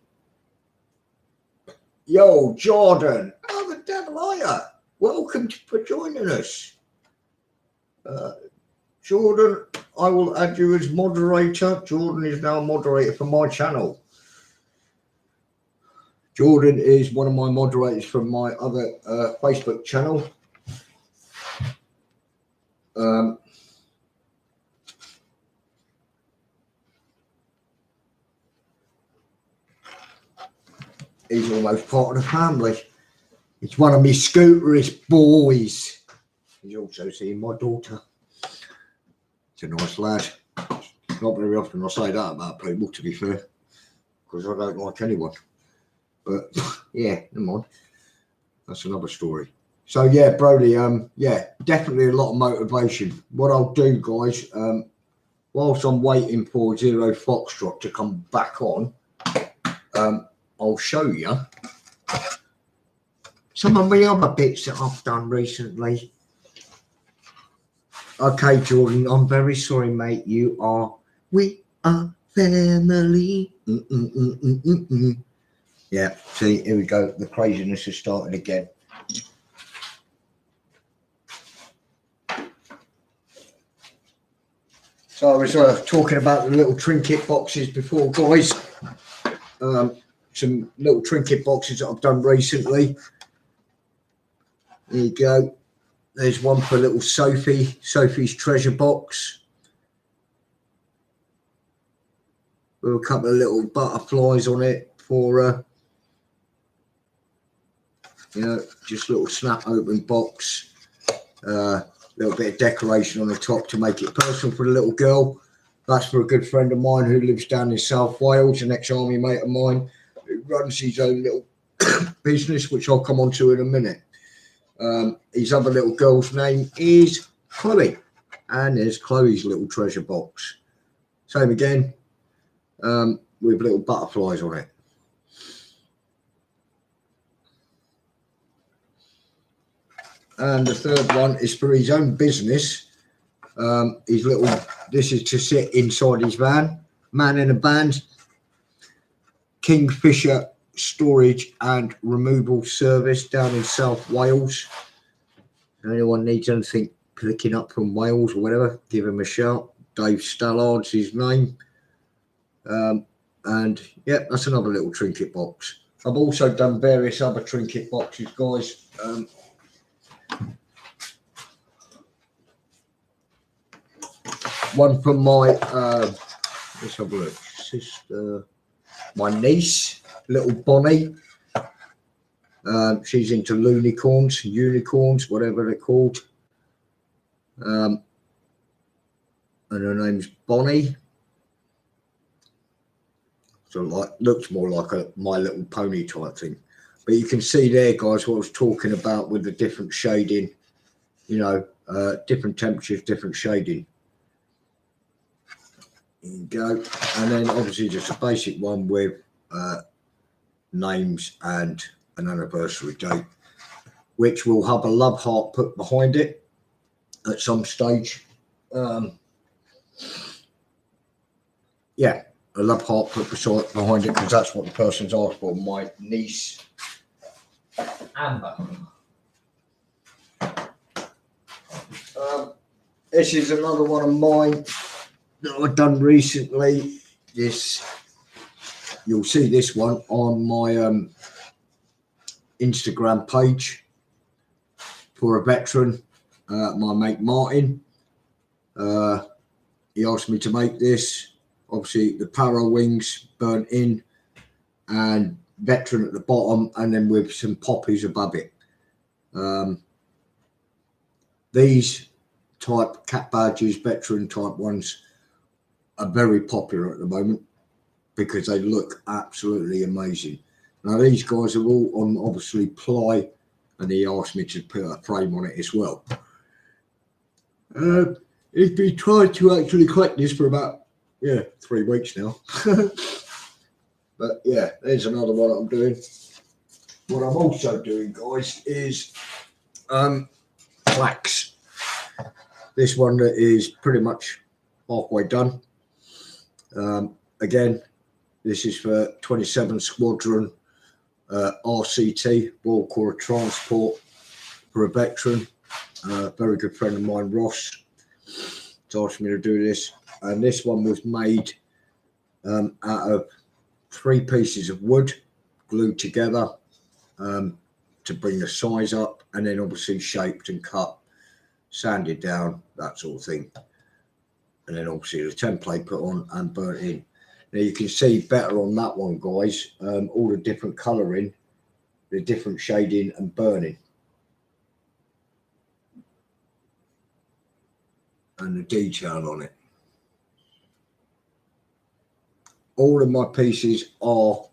Yo, Jordan, how the devil are you? Welcome for joining us. Jordan, I will add you as moderator. Jordan is now a moderator for my channel. Jordan is one of my moderators from my other Facebook channel. he's almost part of the family. He's one of my scooterist boys. He's also seeing my daughter. He's a nice lad. Not very often I say that about people, to be fair, because I don't like anyone. But yeah, never mind. That's another story. So yeah, Brody, yeah, definitely a lot of motivation. What I'll do, guys, whilst I'm waiting for Zero Foxtrot to come back on, I'll show you some of the other bits that I've done recently. Okay, Jordan, I'm very sorry, mate. We are family. Yeah, see, here we go. The craziness has started again. So I was talking about the little trinket boxes before, guys. Some little trinket boxes that I've done recently. There you go. There's one for little Sophie's treasure box. With a couple of little butterflies on it for, you know, just little snap open box. Little bit of decoration on the top to make it personal for the little girl. That's for a good friend of mine who lives down in South Wales, an ex-army mate of mine who runs his own little business, which I'll come on to in a minute. His other little girl's name is Chloe, and there's Chloe's little treasure box. Same again, with little butterflies on it. And the third one is for his own business. His little, this is to sit inside his van, man in a band, Kingfisher Storage and Removal Service down in South Wales. If anyone needs anything picking up from Wales or whatever, give him a shout. Dave Stallard's his name. And yeah, that's another little trinket box. I've also done various other trinket boxes, guys. One from my let's have a look, sister, my niece, little Bonnie. She's into unicorns, whatever they're called. And her name's Bonnie. So like looks more like a My Little Pony type thing. But you can see there, guys, what I was talking about with the different shading, you know, different temperatures, different shading. There you go. And then obviously just a basic one with names and an anniversary date, which will have a love heart put behind it at some stage. Yeah, a love heart put behind it because that's what the person's asked for. My niece, Amber. This is another one of mine that I've done recently. This, you'll see this one on my Instagram page for a veteran, my mate Martin. He asked me to make this. Obviously, the para wings burnt in and veteran at the bottom, and then with some poppies above it. These type cat badges, veteran type ones, are very popular at the moment because they look absolutely amazing. Now these guys are all on obviously ply, and he asked me to put a frame on it as well. He's been trying to actually collect this for about 3 weeks now. But yeah, there's another one I'm doing. What I'm also doing, guys, is plaques. This one is pretty much halfway done. Again, this is for 27 Squadron RCT, Royal Corps of Transport, for a veteran. Very good friend of mine, Ross, asked me to do this. And this one was made out of 3 pieces of wood glued together to bring the size up, and then obviously shaped and cut, sanded down, that sort of thing. And then obviously the template put on and burnt in. Now you can see better on that one, guys, all the different colouring, the different shading and burning. And the detail on it. All of my pieces are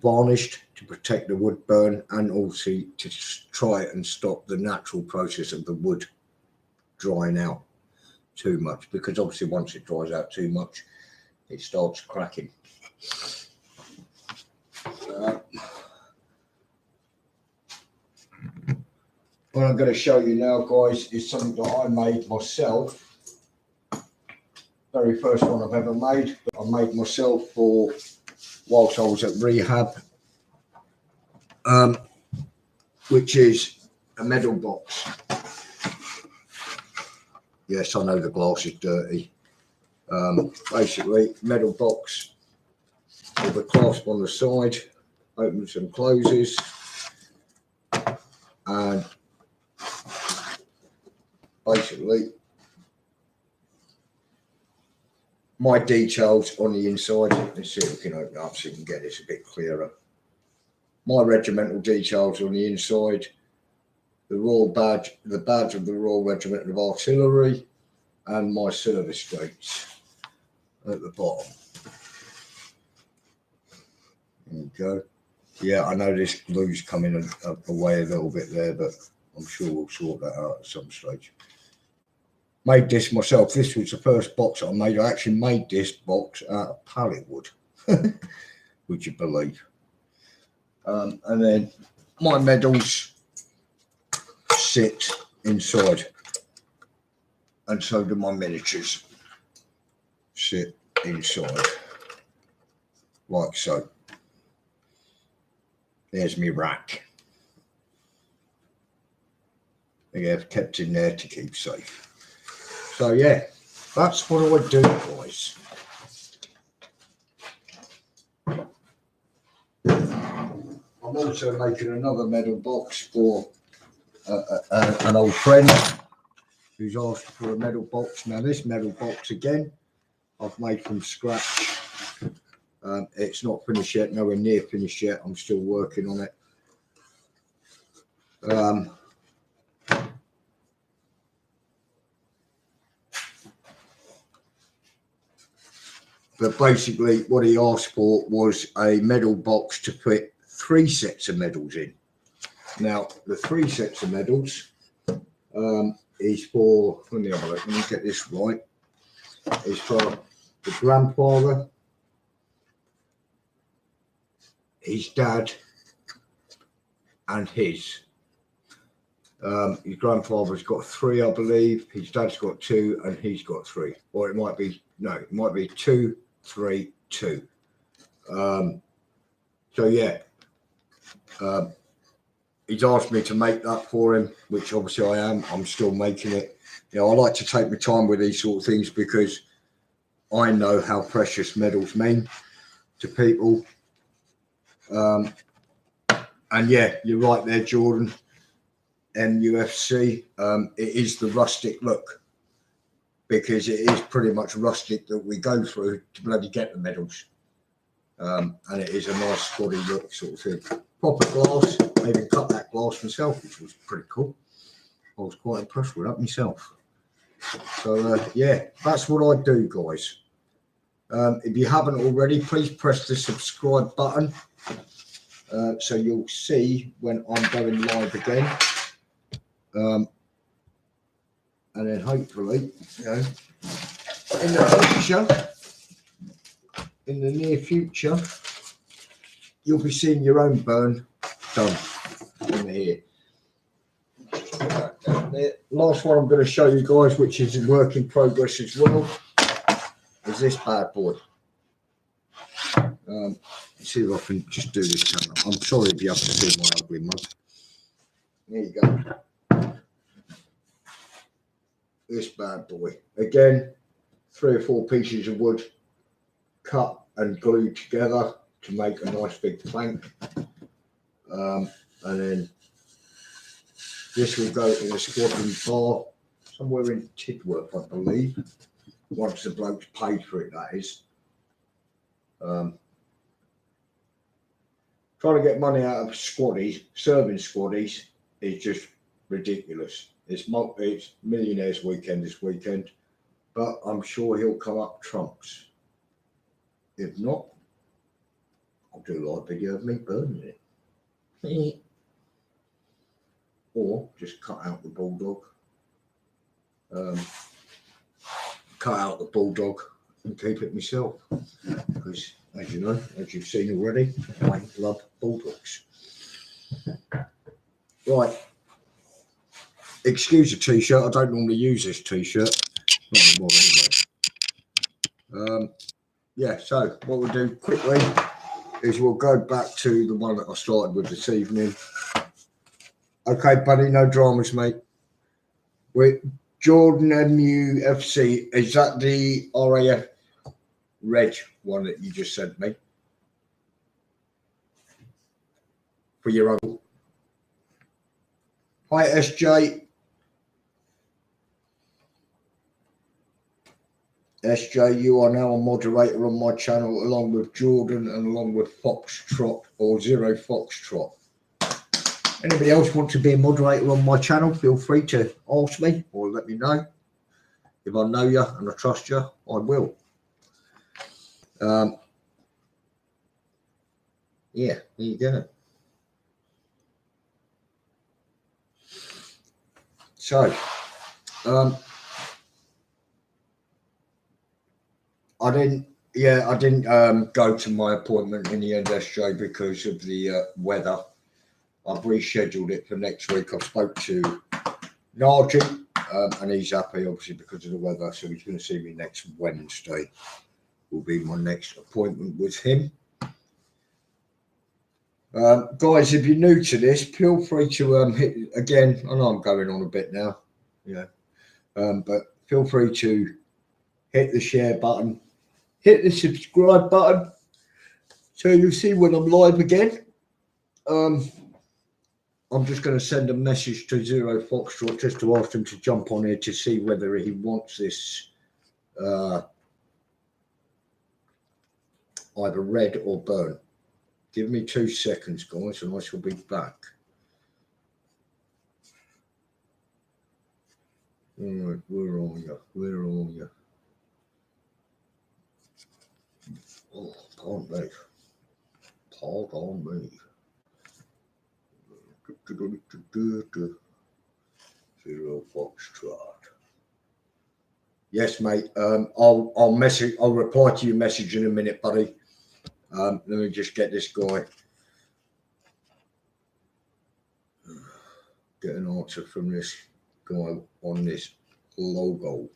varnished to protect the wood burn, and also to try and stop the natural process of the wood drying out too much, because obviously once it dries out too much it starts cracking. What I'm going to show you now, guys, is something that I made myself. Very first one I've ever made. I made myself for whilst I was at rehab, which is a medal box. Yes, I know the glass is dirty. Basically, medal box with a clasp on the side, opens and closes, and basically my details on the inside. Let's see if we can open it up so you can get this a bit clearer. My regimental details on the inside, the Royal badge, the badge of the Royal Regiment of Artillery, and my service dates at the bottom. There you go. Yeah, I know this glue's coming away a little bit there, but I'm sure we'll sort that out at some stage. Made this myself. This was the first box I made. I actually made this box out of pallet wood, would you believe? And then my medals sit inside, and so do my miniatures sit inside, like so. There's my rack. I've kept in there to keep safe. So yeah, that's what I would do, boys. I'm also making another medal box for an old friend who's asked for a medal box. Now this medal box again, I've made from scratch. It's not finished yet, nowhere near finished yet. I'm still working on it. But basically what he asked for was a medal box to put 3 sets of medals in. Now the 3 sets of medals is for, let me have a look, let me get this right, is for the grandfather, his dad, and his. His grandfather's got 3, I believe. His dad's got 2, and he's got 3. Or it might be, no, it might be 2, 3, 2. So yeah, he's asked me to make that for him, which obviously I am. I'm still making it. You know, I like to take my time with these sort of things because I know how precious medals mean to people. And yeah, you're right there, Jordan. MUFC, it is the rustic look, because it is pretty much rustic that we go through to bloody get the medals. And it is a nice body look sort of thing. Proper glass, I even cut that glass myself, which was pretty cool. I was quite impressed with that myself. So yeah, that's what I do, guys. If you haven't already, please press the subscribe button so you'll see when I'm going live again. And then hopefully, you know, in the near future, you'll be seeing your own burn done in here. Last one I'm going to show you guys, which is a work in progress as well, is this bad boy. Let's see if I can just do this camera. I'm sorry if you have to see my ugly mug. There you go. This bad boy. Again, 3 or 4 pieces of wood cut and glued together to make a nice big plank. And then this will go in a squadron bar somewhere in Tidworth, I believe. once the bloke's paid for it, that is. Trying to get money out of squaddies, serving squaddies, is just ridiculous. It's Millionaires Weekend this weekend, but I'm sure he'll come up trumps. If not, I'll do a live video of me burning it. Or just cut out the bulldog. Cut out the bulldog and keep it myself. Because, as you know, as you've seen already, I love bulldogs. Right. Excuse the t-shirt. I don't normally use this t-shirt. Not anymore anyway. Yeah, so what we'll do quickly is we'll go back to the one that I started with this evening. Okay, buddy, no dramas, mate. With Jordan MUFC, is that the RAF red one that you just sent me? For your uncle. Hi, SJ. SJ, you are now a moderator on my channel along with Jordan and along with FOXTROT or Zero FOXTROT. Anybody else want to be a moderator on my channel, feel free to ask me or let me know. If I know you and I trust you, I will. Yeah, there you go. So, I didn't go to my appointment in the end, SJ, because of the weather. I've rescheduled it for next week. I spoke to Nargin, and he's happy, obviously, because of the weather. So he's going to see me next Wednesday. Will be my next appointment with him. Guys, if you're new to this, feel free to hit again. I know I'm going on a bit now, yeah, but feel free to hit the share button, hit the subscribe button, so you'll see when I'm live again. I'm just going to send a message to Zero Foxtrot just to ask him to jump on here to see whether he wants this either red or burn. Give me 2 seconds, guys, and I shall be back. All right, where are you? Where are you? Oh, pardon me. Pardon me. Zero Foxtrot. Yes, mate. I'll reply to your message in a minute, buddy. Let me just get this guy. Get an answer from this guy on this logo.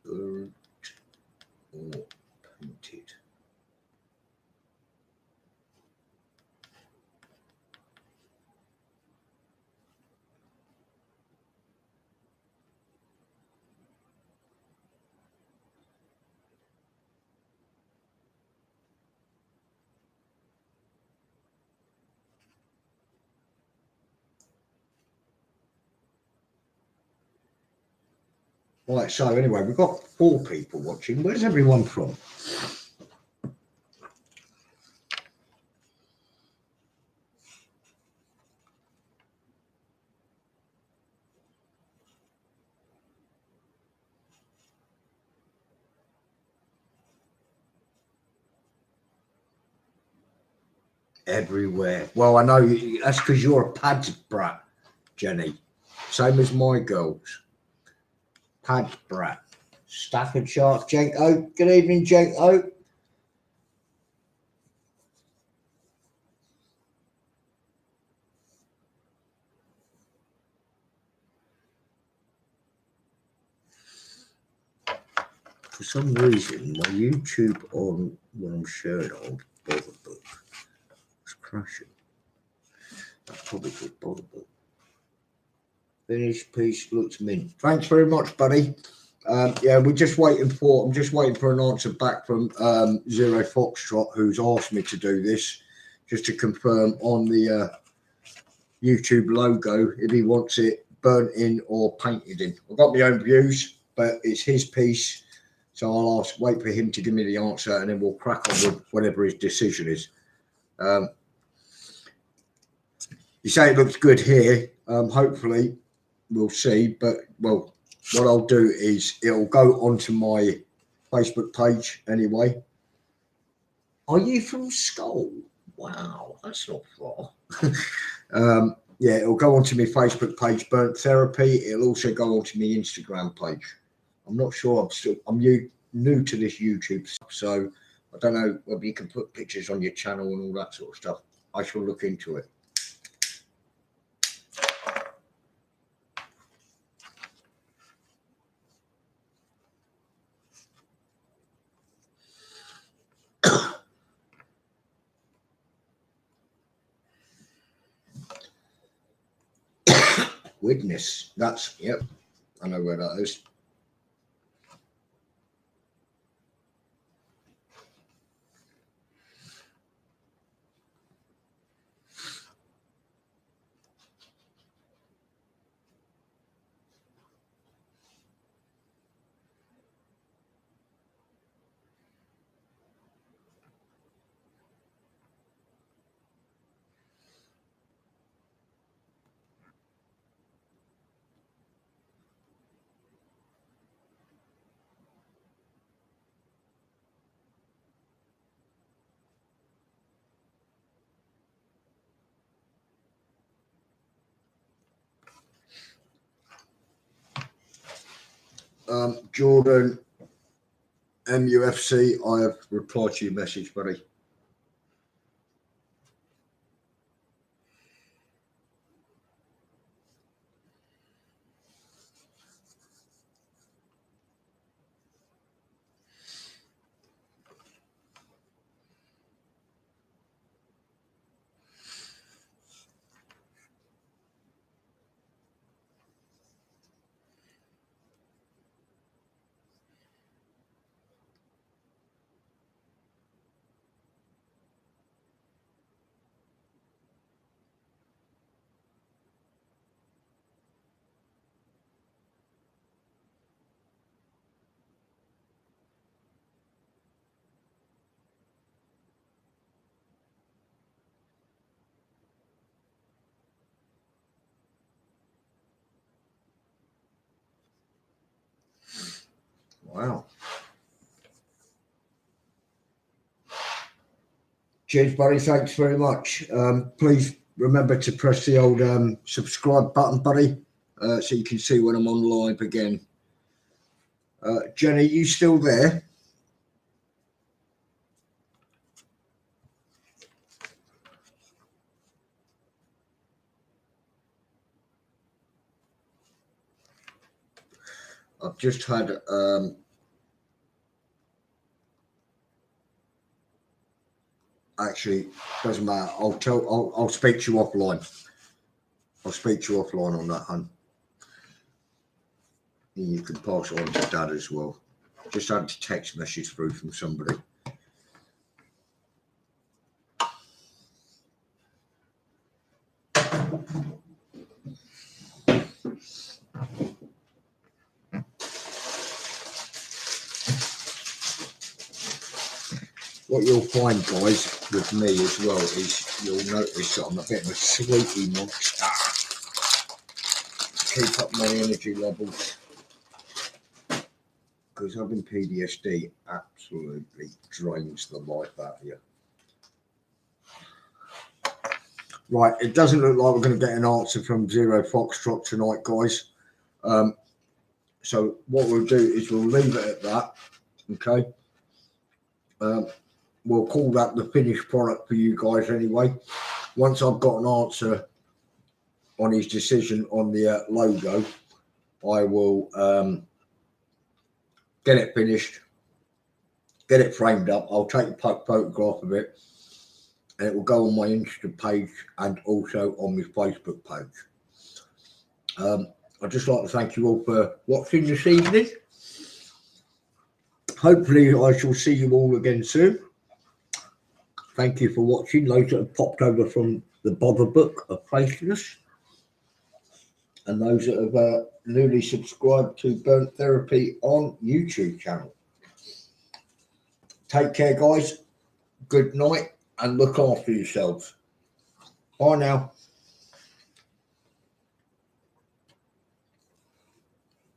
Burnt or painted. Right, so anyway, we've got 4 people watching. Where's everyone from? Everywhere. Well, I know that's because you're a pads brat, Jenny. Same as my girls. Pads brat. Staffordshire, Jenko. Good evening, Jenko. For some reason, my YouTube on when I'm sharing it on Botherbook is crashing. That's probably good Botherbook. Finished piece looks mint. Thanks very much, buddy. Yeah, I'm just waiting for an answer back from Zero Foxtrot, who's asked me to do this, just to confirm on the YouTube logo if he wants it burnt in or painted in. I've got my own views, but it's his piece, so I'll wait for him to give me the answer, and then we'll crack on with whatever his decision is. You say it looks good here. Hopefully, we'll see. But well, what I'll do is it'll go onto my Facebook page anyway. Are you from Skull? Wow, that's not far. Yeah, it'll go onto my Facebook page, Burnt Therapy. It'll also go onto my Instagram page. I'm not sure. I'm new to this YouTube stuff, so I don't know whether you can put pictures on your channel and all that sort of stuff. I shall look into it. Witness. That's, yep, I know where that is. Jordan MUFC, I have replied to your message, buddy. Wow. Cheers, buddy. Thanks very much. Please remember to press the old subscribe button, buddy, so you can see when I'm on live again. Jenny, you still there? I've just had actually, doesn't matter. I'll speak to you offline. I'll speak to you offline on that, hun. And you can pass it on to Dad as well. Just had a text message through from somebody. What you'll find, guys, with me as well is you'll notice that I'm a bit of a sweetie monster. Keep up my energy levels, because having PTSD absolutely drains the life out of you. Right, it doesn't look like we're going to get an answer from Zero Foxtrot tonight, guys. So what we'll do is we'll leave it at that, okay? We'll call that the finished product for you guys anyway. Once I've got an answer on his decision on the logo, I will get it finished, get it framed up. I'll take a photograph of it, and it will go on my Insta page and also on my Facebook page. I'd just like to thank you all for watching this evening. hopefully I shall see you all again soon. Thank you for watching. Those that have popped over from the Bother Book of Faithfulness, and those that have newly subscribed to Burnt Therapy on YouTube channel. Take care, guys. Good night, and look after yourselves. Bye now.